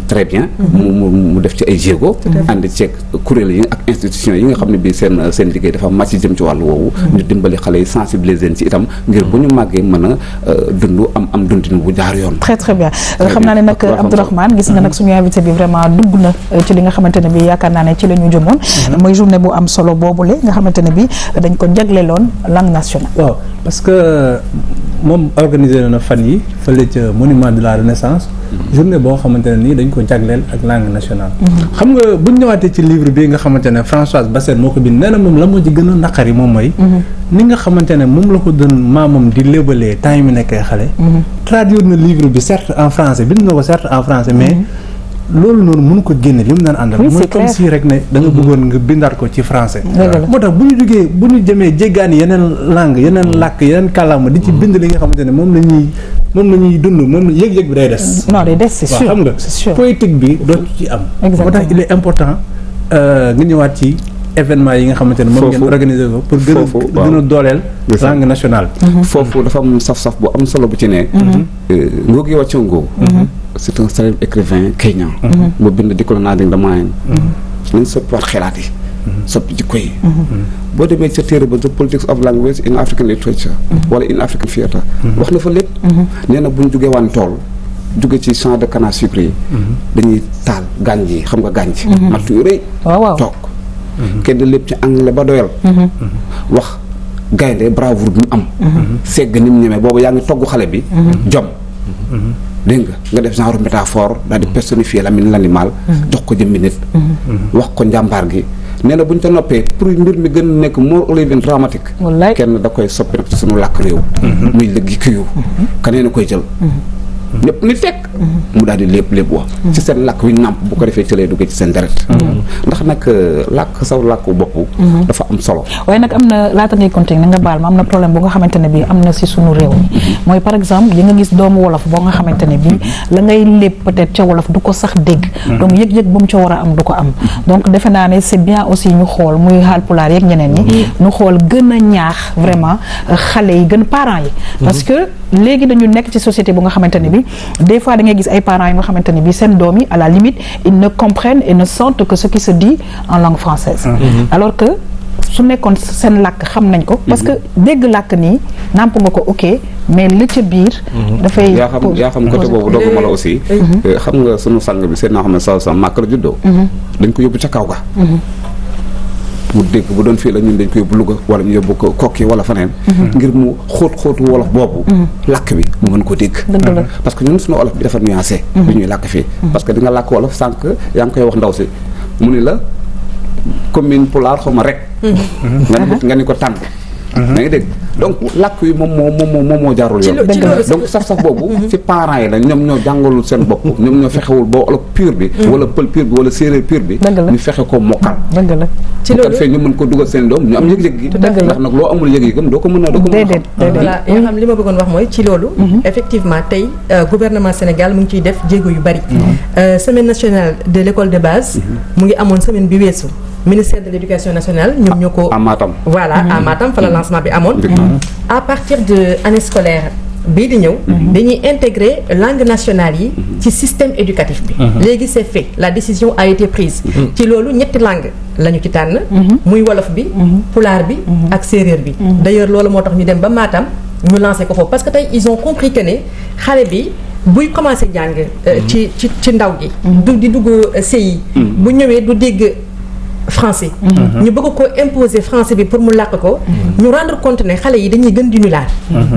très bien mu def ci ay jéego ànd ceeg kuréel yi ak institution yi nga xam ne bi seen liggéey dafa màcc jëm ci wàllu woowu ñu dimbali xale yi sensibiliser leen ci itam ngir bu ñu màggee mën a dund am dundin bu jaar yoon très très bien xam naa ne nag Abdourahmane gis nga nag suñu invité bi vraiment dugg na ci li nga xamante ne bi yaakaar naa ne ci la ñu jëmoon mooy journée bu am solo boobule nga xamante ne bi dañ ko jagleeloon langue nationale. waaw parce que moom organisé na fan yi fële ca monument de la Renaissance journée boo xamante ne nii dañ ko jagleel ak langue nationale. xam nga buñ ñëwaatee ci livre bi nga xamante ne Françoise Bassène moo ko bind nee na moom la moo ci gën a naqari moom mooy ni nga xamante ne moom la ko doon maamam di lébalee temps yi mu nekkee xale traduire na livre bi certes en français bind na ko certes en français mais loolu noonu mënu ko génne li mu daan àndal mooy comme si rek ne da nga bëggoon nga bindaat ko ci français moo tax bu ñu jógee bu ñu jëmee jéggaani yeneen langue yeneen làkk yeneen kàllaama di ci bind li nga xamante ne moom la ñuy dund moom yëg-yëg bi day des non day des c'est sûr xam nga poétique bi dootu ci am moo tax il est important nga ñëwaat ci événement yi nga xamante ne moom ngeen organisé ko pour gën a dooleel langue nationale foofu dafa am saf-saf bu am solo bu ci ne Ngugi wa Thiong'o c'est un célèbre écrivain kényan mu bind Declining the Mind nañ soppiwaat xelaat yi soppi jikko yi boo demee ca téere ba The Politics of Language in African Literature wala in African Theatre wax na fa lépp nee na bu ñu jógee waan tool jóge ci champ de canne à sucre yi dañuy taal gànj yi xam nga gànj matt yu rëy toog kenn lépp ci anglais ba doyal wax gaynde bravoure bi mu am segg ni mu ñemee boobu yaa ngi togg xale bi jom dégg nga def genre métaphore daal di personnifier l'animal jox ko jëmmi nit wax ko njàmbaar gi nee na bu ñu ta noppee pour mbir mi gën a nekk more olive and dramatique kenn da koy soppi nag ci sunu làkk réew muy lëggi kiyu kanee na koy jël ñëpp ni tekk mu daal di lépp wax ci seen làkk wi nàmp bu ko defee ci lay duggee ci seen deret ndax nag làkk saw làkku bopp dafa am solo waaye nag am na laata ngay continuer nga baal ma am na problème bu nga xamante ne bi am na si sunu réew mooy par exemple yi nga gis doomu wolof boo nga xamante ne bi la ngay lépp peut-être ca wolof du ko sax dégg donc yëg-yëg ba mu ca war a am du ko am donc defe naa ne c'est bien aussi ñu xool muy Haalpulaar yeeg ñeneen ñi ñu xool gën a ñaax vraiment xale yi gën parents yi parce que léegi dañu nekk ci société bu nga xamante ne bi des fois da ngay gis ay parents yi nga xamante ne bi seen doom yi à la limite ils ne comprennent et ne sentent que ce qui se dit en langue française alors que su nekkoon seen làkk xam nañ ko parce que dégg làkk nii nàmp nga ko ok mais li ca biir dafay yaa xam côté boobu doogu ma la aussi xam nga sunu sang bi seen naa xam ne sa màkk la juddoo dañ ko yóbbu ca kaw ga mu dégg bu doon fii la ñun dañ ko yóbbu Louga wala ñu yóbbu ko Kokki wala faneen ngir mu xóotu wolof boobu làkk bi mu mën ko dégg parce que ñun suñu wolof bi dafa nuancé bi ñuy làkk fii parce que di nga làkk wolof sànq yaa ngi koy wax ndaw si mu ni la commune Pulaar xaw ma rek nga ni ko tànn da nga dégg donc làkk yi moom moo jaarul yoon donc saf boobu ci parents yi la ñoom ñoo jàngalul seen bopp ñoom ñoo fexewul boo olof pur bi wala pël pur bi wala séeréer pur bi ñu fexe ko mokkal ci loolu defee ñu mën ko dugal seen doom ñu am yëg-yëg gi ndax nag loo amul yëg-yëgam doo ko mën a voilà yoo xam li ma bëggoon wax mooy ci loolu effectivement tey gouvernement Sénégal mu ngi ciy def jéego yu bari semaine nationale de l'école de base mu ngi amoon semaine bi weesu ministère de l'éducation nationale ñoom ñoo ko. à Matam. voilà à Matam fa la lancement bi amoon. à partir de année scolaire bii di ñëw. dañuy intégrer langue nationale yi. ci système éducatif bi. léegi c'est fait la décision a été prise. ci loolu ñetti langue la ñu ci tànn. muy wolof bi. pulaar bi ak séeréer bi. d'ailleurs loolu moo tax ñu dem ba Matam ñu lancé ko foofu parce que tey ils ont compris que ne xale bi. buy commencé jàng ci ndaw gi di dugg CI bu ñëwee du dégg français ñu bëgg ko imposer français bi pour mu làkk ko ñu rendre compte ne xale yi dañuy gën di ñu laal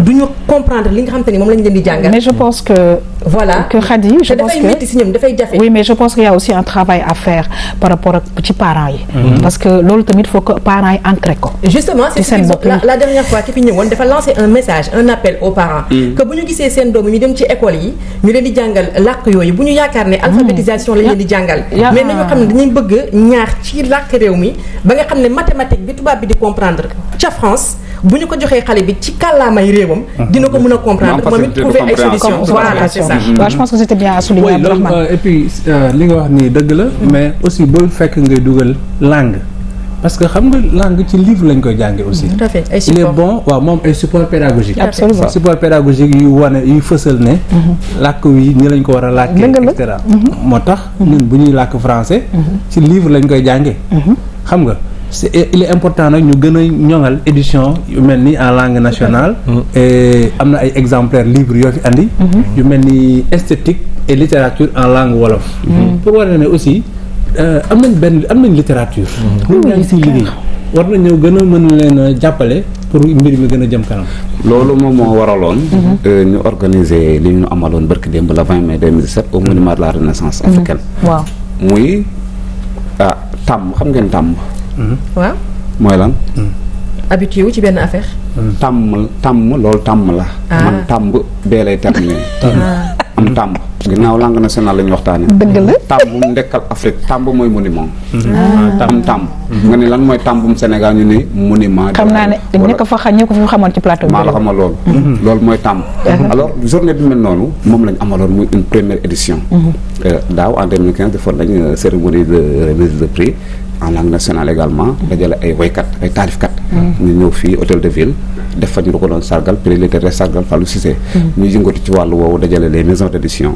du ñu comprendre li nga xam te ni moom lañ leen di jàngal mais je pense que voilà que Khady je pense dafay que métti si ñoom dafay jafe oui mais je pense qu'il y a aussi un travail à faire par rapport ak ci parents yi parce que loolu tamit faut que parents yi ancré ko justement c'est ce qu'ils ont la dernière fois ki fi ñëwoon dafa lancer un message un appel aux parents que bu ñu gisee seen doom ñu dem ci école yi ñu leen di jàngal làkk yooyu bu ñu yaakaar ne alphabétisation lañ leen di jàngal mais nañoo xam ne dañuy bëgg ñaax ci làkk réew mi ba nga xam ne mathématique bi tubaab bi di comprendre ca France bu ñu ko joxee xale bi ci kàllaamay réewam dina ko mën a comprendre moom it trouver ay solutions voilà c'est ça waaw je pense que c'était bien à souligner et puis li nga wax nii dëgg la mais aussi boo fekk ngay dugal langue parce que xam nga langue ci livre lañ koy jànge aussi tout à fait ay il est bon waaw moom ay support pédagogique absolument support pédagogique yu wane yu fësal ne làkk wi ni lañ ko war a làkkee et cetera moo tax ñun bu ñuy làkk français ci livre lañ koy jànge xam nga il est important nag ñu gën a ñoŋal édition yu mel ni en langue nationale et am na ay exemplaires livres yoo fi andi yu mel ni esthétique et littérature en langue wolof pour wane ne aussi am nañ littérature ñun ñaa ngi siy liggéey war nañoo gën a mën leen a jàppale pour mbir mi gën a jëm kanam loolu moom moo waraloon ñu organiser li ñu amaloon barki démb le 20 mai 2017 au monument de la Renaissance africaine waaw muy tàmm xam ngeen tàmm waaw mooy lan habitué wu ci benn affaire tàmm loolu tàmm la man tàmm bee lay terminé am tàmb ginnaaw langue nationale la ñu waxtaane dëgg la tàmbum ndekkal Afrique tàmb mooy monument am tàmb nga ne lan mooy tàmbum Sénégal ñu ne monument xam naa ne ñi ko fa xamoon ci plateau bi maa la xamal loolu loolu mooy tàmb alors journée bi mel noonu moom lañ amaloon muy une première édition daaw en 2015 defoon nañ cérémonie de remise de prix en langue nationale également dajale ay woykat ay taalifkat ñu ñëw fii hôtel de ville def fa ñu ko doon sargal prix littéraire sargal Fallou Cissé ñu yëngatu ci wàllu woowu dajale les maisons d'édition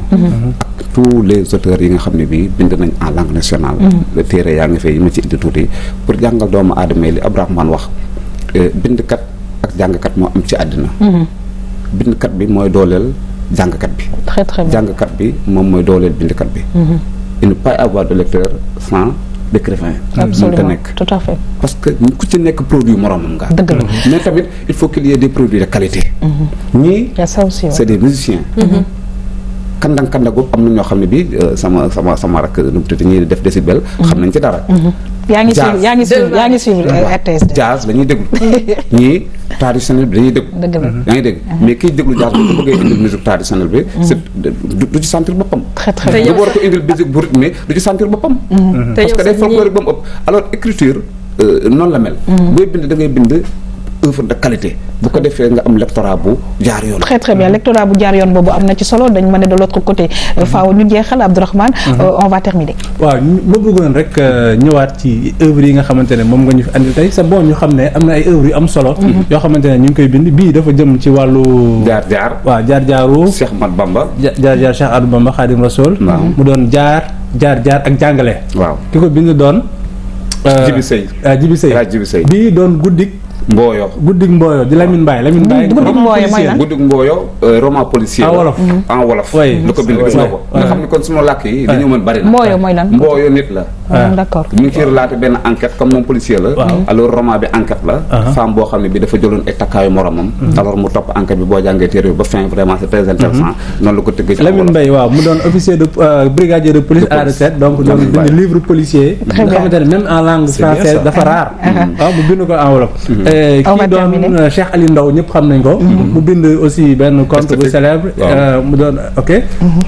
ak tous les auteurs yi nga xam ne bii bind nañ en langue nationale le téere yaa ngi fay yi ma ci indi tuuti pour jàngal doomu aadama yi li Abdourahmane wax bindkat ak jàngkat moo am ci àddina bindkat bi mooy dooleel jàngkat bi très très bien jàngkat bi moom mooy dooleel bindkat bi il ne peut pas avoir de lecteur sans d'écrivain absolument nekk tout à fait parce que ku ci nekk produit moromam nga dëgg la mais tamit il faut qu'il y ait des produits de qualité ñii c'est des musiciens kandangu am na ñoo xam ne bi sama rakk nu mu tudd ñuy def décibel xam nañ ci dara yaa ngi suivre RTS jazz dañuy déglu ñii traditionnel bi dañuy déglu dëgg la yaa ngi dégg mais kiy déglu jazz bu ko bëggee indil musique traditionnelle bi c'est du ci sentir boppam très très bu war ko indil musique bu rythmé du ci sentir boppam parce que day folklorique ba mu ëpp alors écriture noonu la mel booy bind da ngay bind œuvre de qualité bu ko defee nga am lectorat bu jaar yoon très très bien lectorat bu jaar yoon boobu am na ci solo dañ mën ne de l'autre côté faaw ñu jeexal Abdourahmane on va terminer waaw ma bëggoon rek ñëwaat ci œuvre yi nga xamante ne moom nga ñu fi andil tey c'est bon ñu xam ne am na ay œuvre yu am solo yoo xamante ne ñu ngi koy bind bii dafa jëm ci wàllu jaar-jaaru Cheikh Ahmadou Bamba jaar-jaar Cheikh Ahmadou Bamba Khadim Rassoul mu doon jaar ak jàngale waaw ki ko bind doon Djibi Seye bii doon guddik Mbooyo di Lamine Mbaye guddik Mbooyo roman policier en wolof lu ko bind gis nga ko nga xam ne kon sunu làkk yi dañoo mën bari na Mbooyo mooy lan Mbooyo nit la d'accord ñu ngi ciy relaté benn enquête comme moom policier la alors roman bi enquête la femme boo xam ne bi dafa jëloon ay takkaayu moromam alors mu topp enquête bi boo jàngee téere bi ba fin vraiment c'est très intéressant noonu la ko tëggee ci Lamine Mbaye waaw mu doon officier de brigadier de police à la retraite donc doon bind livre policier nga xamante ne même en langue française dafa rare waaw mu bind ko en wolof kii doon Cheikh Ali Ndaw ñëpp xam nañ ko mu bind aussi benn conte bu célèbre mu doon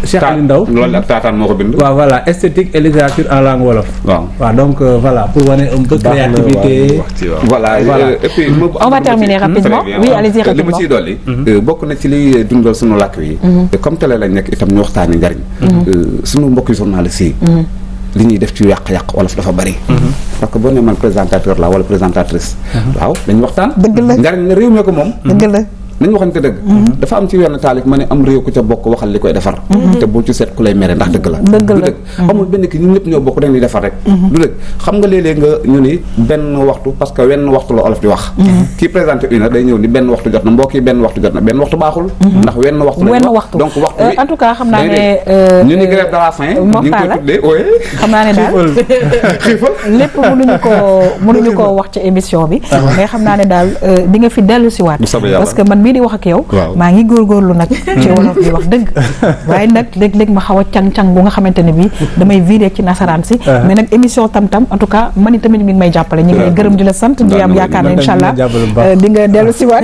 Cheikh Ali Ndaw loolu ak taataan moo ko bind waaw voilà esthétique et littérature en langue wolof waaw donc voilà pour wane un peu créativité voilà et puis on va terminer rapidement oui allez-y rapidement li ma ciy dolli bokk na ci liy dundal sunu làkk yi comme télé lañ nekk itam ñu waxtaani njariñ sunu mbokki journalistes yi li ñuy def ci yàq-yàq wolof dafa bari. parce que boo nee man présentateur la wala présentatrice. waaw dañu waxtaan. dëgg la njariñ la réew mi ko moom. dëgg la. nañu waxante dëgg. dafa am ci wenn taalif ma ne am réew ku ca bokk waxal li koy defar. te bul ci seet ku lay mere ndax dëgg la. dëgg la du dëgg amul benn ki ñun ñëpp ñoo bokk dañuy defar rek. du dëgg xam nga léeg-léeg nga ñu ni benn waxtu parce que wenn waxtu la olof di wax. kii présenté une heure day ñëw ni benn waxtu jot na mbokk yi benn waxtu jot na benn waxtu baaxul. ndax wenn waxtu lañ wax donc waxtu bi en tout cas xam naa ne ñu ni grève de la faim. ñu ngi koy tuddee ooye. xam naa ne daal xiifal lépp mënuñu koo wax ci émission bi. mais xam naa ne daal di nga fi dellu si waat. parce que man mii di wax ak yow. maa ngi góorgóorlu nag ci wolof bi wax dëgg waaye nag léeg-léeg ma xaw a càng-càng bu nga xamante ne bi damay viré ci nasaraan si mais nag émission tam-tam en tout cas man tamit mi ngi may jàppale ñu ngi lay gërëm di la sant di am yaakaar ne incha allah di nga dellu si waat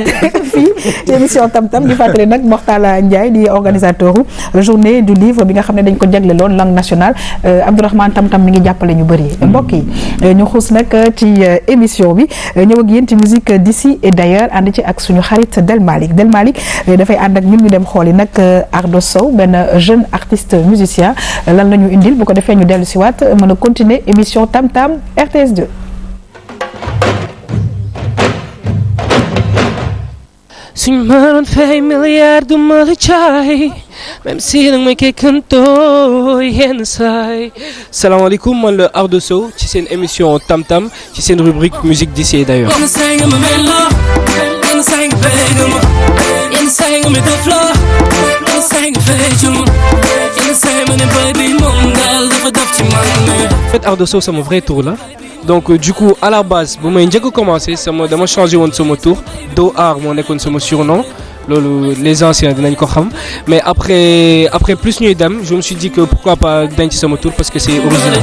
fii ci émission tam-tam di fàttali nag Moxtala Ndiaye di organisateur journée du livre bi nga xam ne dañ ko jagleeloon langue nationale Abdourahmane tam-tam mi ngi jàppale ñu bëri mbokk yi ñu xuus nag ci émission bi ñëw ak yéen ci musique d'ici et d'ailleurs ànd ci ak suñu xarit Del Malick dafay ànd ak ñun ñu dem xooli nag Ardo Sow benn jeune artiste musicien lan la ñu indil bu ko defee ñu dellu si waat mën a continuer émission Tam Tam RTS 2. suñ ma doon fay milliard du ma la jaay même si nag mooy kay këntoo yenn saay. salaamaaleykum man la Ardo Sow ci seen émission Tam Tam ci seen rubrique musique d'ici et d'ailleurs. En fait Ardo Sow sama vrai tour la donc du coup à la base bu may njëkk a commencé dama changé woon sama tour Do Art moo nekkoon sama surnom loolu les anciens dinañ ko xam mais après plus ñuy dem je me suis dit que pourquoi pas denc sama tour parce que c'est original.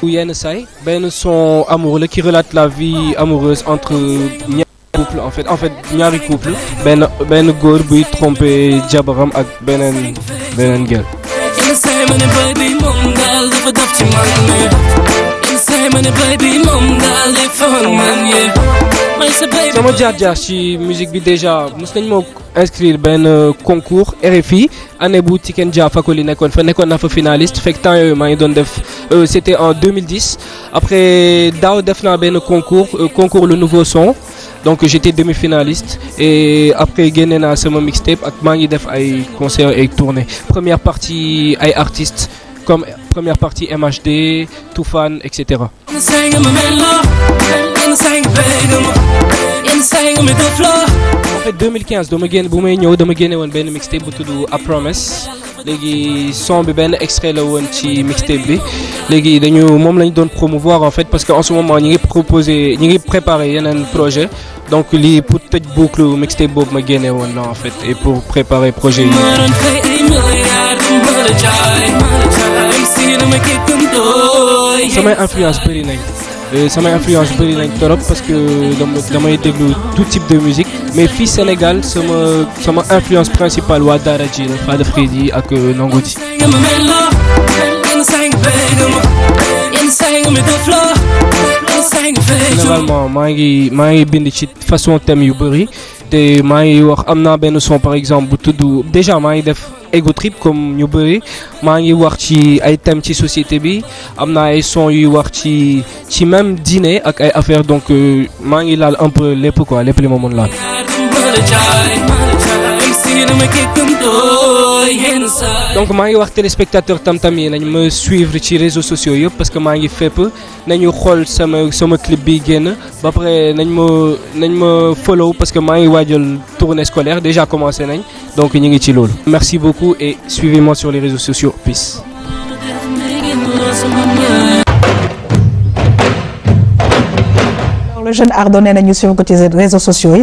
yenn saay benn son amoureux la qui relate la vie amoureuse entre couple en fait ñaari couple benn góor buy tromper jabaram ak beneen gel. sama jaar ci musique bi déjà mos nañ moo inscrire benn concours RFI année bu Tiken Jah Fakoly nekkoon naa fa finaliste fekk temps yooyu maa ngi doon def c'était en 2010 après daaw def naa benn concours le nouveau son donc j'étais demi-finaliste et après génne naa sama mixtape ak maa ngi def ay concerts ay tournées première partie ay artistes comme première partie MHD Toufan etc. En fait 2015 bu may ñëw dama génne woon benn mixtape bu tudd A Promise léegi son bi benn extrait la woon ci mixtape bi léegi moom lañ doon promouvoir en fait parce que en ce moment ñi ngi préparer yeneen projet donc lii pour tëj boucle mixtape boobu ma génne woon la en fait et pour préparer projet yi. samay influence bëri nañ trop parce que damay déglu tout type de musique mais fii Sénégal sama influence principale waa Daara J la Fada Freddy ak Nango Di. généralement maa ngi bind ci façon thème yu bëri te maa ngi wax am naa benn son par exemple bu tudd déjà maa ngi def ego trip comme ñu bëri maa ngi wax ci ay thèmes ci société bi am naa ay son yuy wax ci même dîner ak ay affaires donc maa ngi laal un peu lépp quoi lépp li ma mën laal. donc maa ngi wax téléspectateur Tam Tam yi nañ ma suivre ci réseaux sociaux yëpp parce que maa ngi fépp nañu xool sama clip bi génn ba pare nañ ma follow parce que maa ngi waajal tournée scolaire déjà commencé nañ donc ñu ngi ci loolu. merci beaucoup et suivez-moi sur les réseaux sociaux peace. le jeune Ardo nee nañu suivre ko ci réseaux sociaux yi.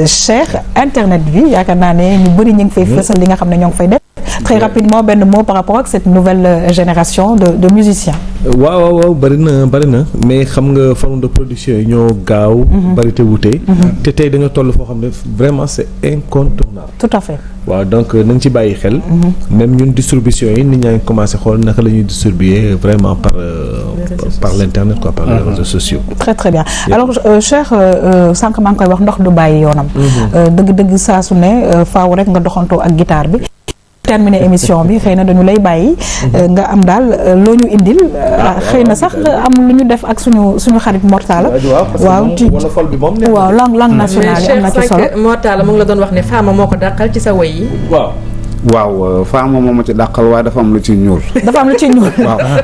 cher internet bi yaakaar naa ne ñu bëri ñu ngi fay fësal li nga xam ne ñoo ngi fay def très rapidement benn mot par rapport ak cette nouvelle génération de musiciens. waaw bari na mais xam nga forme de production yi ñoo gaaw. bari te wute. te tey da nga toll foo xam ne vraiment c'est incontournable. tout à fait. waaw donc nañ ci bàyyi xel. même ñun distribution yi nit ñaa ngi commencé xool naka la ñuy distribuer vraiment par l'internet quoi, par les réseaux sociaux. très très bien alors Cheikh sànq maa ngi koy wax ndox du bàyyi yoonam. dëgg-dëgg saa su ne faaw rek nga doxantoo ak guitare bi. terminé émission bi xëy na dañu lay bàyyi nga am daal loo ñu indil xëy na sax am lu ñu def ak suñu xarit Mortala waaw langue nationale yi am na ci solo Mortala mu ngi la doon wax ne Fama moo ko dàqal ci sa woy yi waaw Fama moom ma ci dàqal waaye dafa am lu ci ñuul. waaw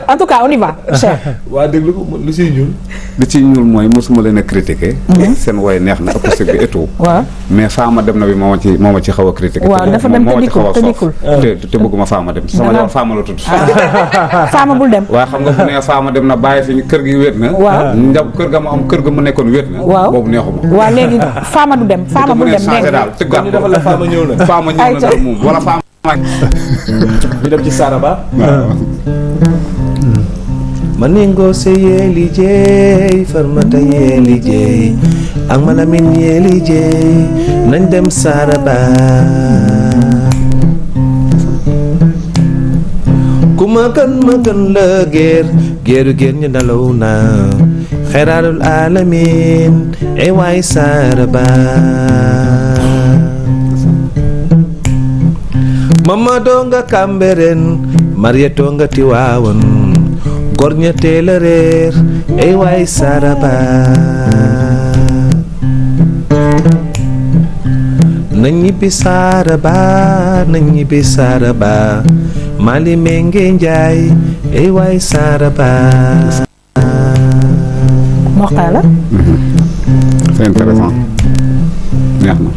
en tout cas on y va. Cheikh waa déglu ko lu ciy ñuul. lu ciy ñuul mooy mosuma leen a critiquer. seen woy neex na acoustique bi et tout. waaw mais Fama dem na bi moo ma ci xaw a critiquer. waaw dafa dem te dikkul te bëgguma Fama dem. sama yoon Fama la tudd. Fama bul dem. waaw xam nga fu ne Fama dem na bàyyi fi kër gi wéet na. waaw kër ga mu am kër ga mu nekkoon wéet na. waaw boobu neexuma. waaw léegi Fama du dem Fama bul dem dégg nga tëggaat dafa la Fama ñëw na. Fama ñëw na daal moom wala Fama. ñu dem ci Saraba. Maningo se yeli jeey Farmata yeli jeey ak Malamin yeli jeey nañ dem Saraba. ku ma gën la géeru géer ñu nelaw na xeraarul alamin ay waay Saraba. mama donga Cambérène Marieto nga Tiwaawan góor ña teel a réer ay waay Saraba. nañ ñibbi Saraba Mali Menge Njaay ay waay Saraba. Mortala. c'est intéressant neex na.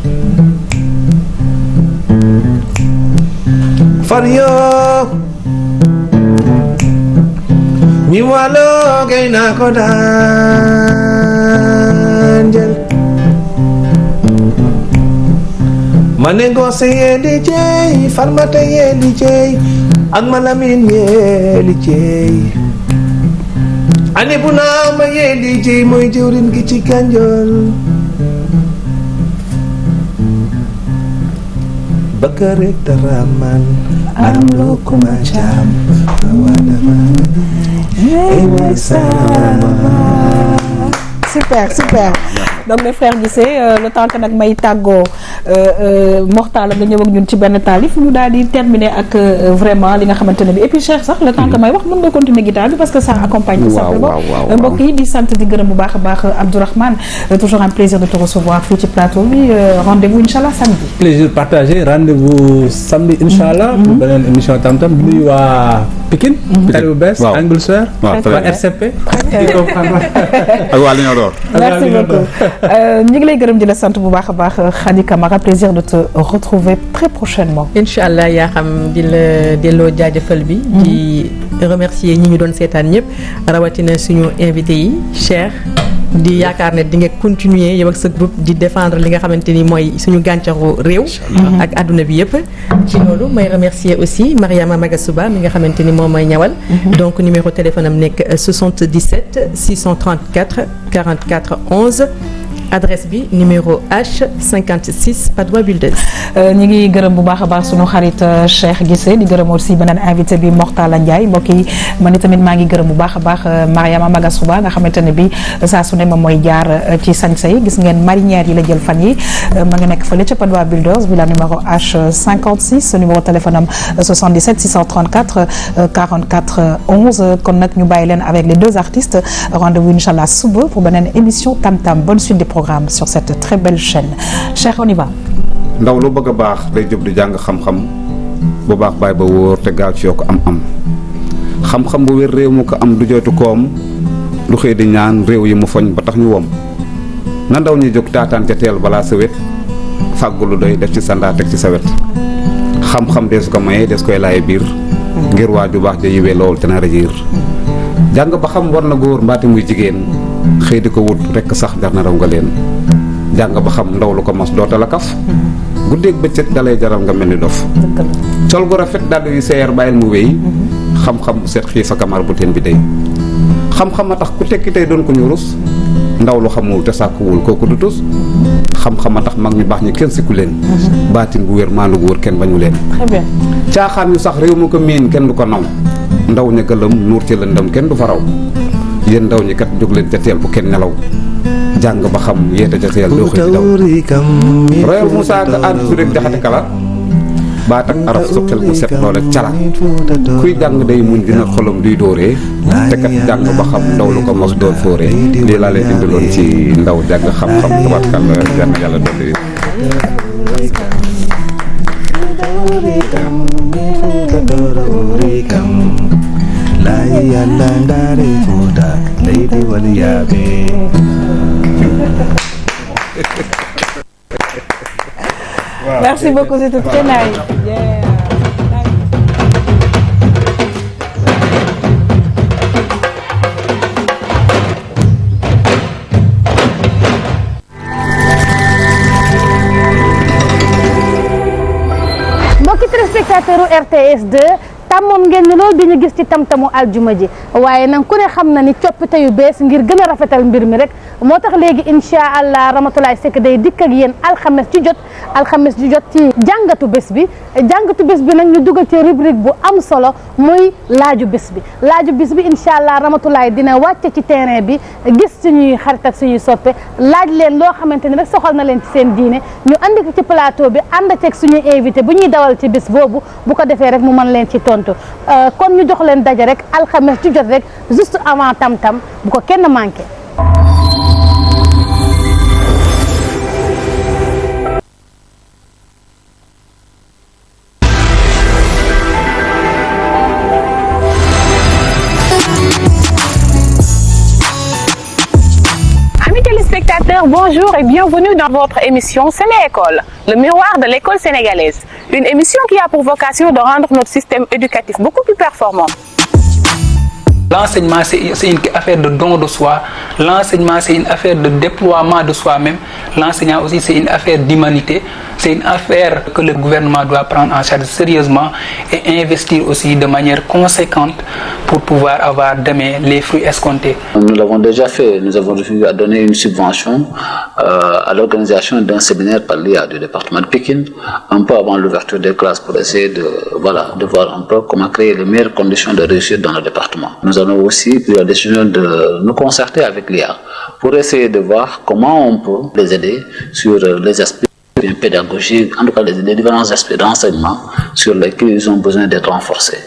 Fario ñi wàllo gay naa ko daan jël ma négocié yéeli jeey Farmata yéeli jeey ak Malamin yéeli jeey ani bu naa ma yéeli jeey mooy jëwrin gi ci Ganjool Bakare Taraman am loo kuma jam super donc mes frères Guissé le temps que nag may tàggoo Mortala nga ñëw ak ñun ci benn taalif ñu daal di terminer ak vraiment li nga xamante ne bi et puis Cheikh sax le temps que may wax mën nga continuer guitare bi parce que ça accompagne tout simplement mbokk yi di sant di gërëm bu baax a baax Abdourahmane toujours un plaisir de te recevoir fii ci plateau bi rendez-vous inchallah samedi. plaisir partagé rendez-vous samedi inchallah pour beneen émission Tam Tam bi nuyu waa Pikine tali bu bees Angle Sœur waa RCP ak waa Lion d'Or. merci beaucoup ñu ngi lay gërëm di la sant bu baax a baax Khady Camara plaisir de te retrouver très prochainement. incha allah yaa xam di la delloo jaajëfal bi. di remercier ñi ñu doon seetaan ñëpp rawatina suñu invité yi Cheikh. di yaakaar ne di nga continuer yow ak sa groupe di défendre li nga xamante ni mooy suñu gàncaxu réew. ak adduna bi yëpp. ci loolu may remercier aussi Mariama Magasuba mi nga xamante ni moom mooy ñawal. donc numéro téléphone am nekk 77 634 44 11. adresse bi numéro H56 Padoua Buldeuse. ñu ngi gërëm bu baax a baax sunu xarit Cheikh Guissé di gërëm aussi beneen invité bi Mortala Ndiaye mbokk yi man itamit maa ngi gërëm bu baax a baax Mariama Magasuba nga xamante ne bi saa su ne ma mooy jaar ci sañse yi gis ngeen marinière yi la jël fan yi ma ngi nekk fële ca Padoua Buldeuse villa numéro H56 numéro téléphone am 77 634 44 11 kon nag ñu bàyyi leen avec les deux artistes rendez-vous inchallah suba pour beneen émission Tam Tam bonne suite des programmes sur cette très belle chaîne Cheikh on y va. ndaw lu bëgg a baax day jub di jàng xam-xam bu baax baay ba wóor te gaaw ci yokk am-am xam-xam bu wér réew mu ko am du joytu koom lu xëy di ñaan réew yi mu foñ ba tax ñu wom na ndaw ñi jóg taataan ca teel balaa sa wet fàggu lu doy def ci sandaa teg ci sa wet xam-xam deesu ko maye des koy laaye biir ngir waa ju baax ja yiwee lool te na rajiir jàng ba xam war na góor mbaati muy jigéen xëy di ko wut rekk sax jar na raw nga leen jàng ba xam ndaw lu ko mos doota la kaf guddeeg bëccëg dalay jaral nga mel ni dof sol gu rafet daal di seer bàyyil mu wéy xam-xam bu set xiif ak kamar bu teen bi day xam-xam a tax ku tekki tey doon ko ñu rus ndaw lu xamul te sàkkuwul kooku du tus xam-xam a tax mag ñu baax ñi kenn sikku leen baatin bu wér maandu gu wér kenn bañu leen caaxaan yu sax réew mu ko miin kenn du ko naw ndaw ña gëlëm nuur ci lëndëm kenn du fa raw yéen ndaw ñi kat jóg leen ca teel bu kenn nelaw jàng ba xam yeete ca teel doo xëy daw royal Moussa Ka ànd su rek jaxate kala baat ak araf su xel bu set loole cala kuy jàng day muñ dina xolam duy dóoree te kat jàng ba xam ndaw lu ko mos doon fóoree lii laa leen indiloon ci ndaw jàng xam-xam tabatkàlla yal na yàlla dolli Merci beaucoup, c'était très nice. mbokki téléspectateur u RTS 2 tàmmoon ngeen ni loolu di ñu gis ci tam-tamu aljuma ji waaye nag ku ne xam na ni coppite yu bees ngir gën a rafetal mbir mi rek moo tax léegi incha allah Ramatoulaye Seck day dikk ak yéen alxames ji jot ci jàngatu bés bi nag ñu dugal ci rubrique bu am solo muy laaju bés bi incha allah Ramatoulaye dina wàcce ci terrain bi gis suñuy xarit ak suñuy soppe laaj leen loo xamante ni rek soxal na leen ci seen diine ñu andi ko ci plateau bi ànd ceeg suñuy invité bu ñuy dawal ci bés boobu bu ko defee rek mu mën leen ci tontu kon ñu jox leen daje rek alxames ju jot rek juste avant tam-tam bu ko kenn manqué. Bonjour et bienvenue dans votre émission Séné-École, le miroir de l'école sénégalaise. Une émission qui a pour vocation de rendre notre système éducatif beaucoup plus performant. L'enseignement, c'est une affaire de don de soi. L'enseignement, c'est une affaire de déploiement de soi-même. L'enseignant aussi, c'est une affaire d'humanité. C'est une affaire que le gouvernement doit prendre en charge sérieusement et investir aussi de manière conséquente pour pouvoir avoir demain les fruits escomptés. Nous l'avons déjà fait. Nous avons réussi à donner une subvention à l'organisation d'un séminaire par l'IA du département de Pékin, un peu avant l'ouverture des classes pour essayer de voir un peu comment créer les meilleures conditions de réussite dans le département. Nous avons aussi pris la décision de nous concerter avec l'IA pour essayer de voir comment on peut les aider sur les aspects pédagogiques, en tout cas les différents aspects d'enseignement sur lesquels ils ont besoin d'être renforcés.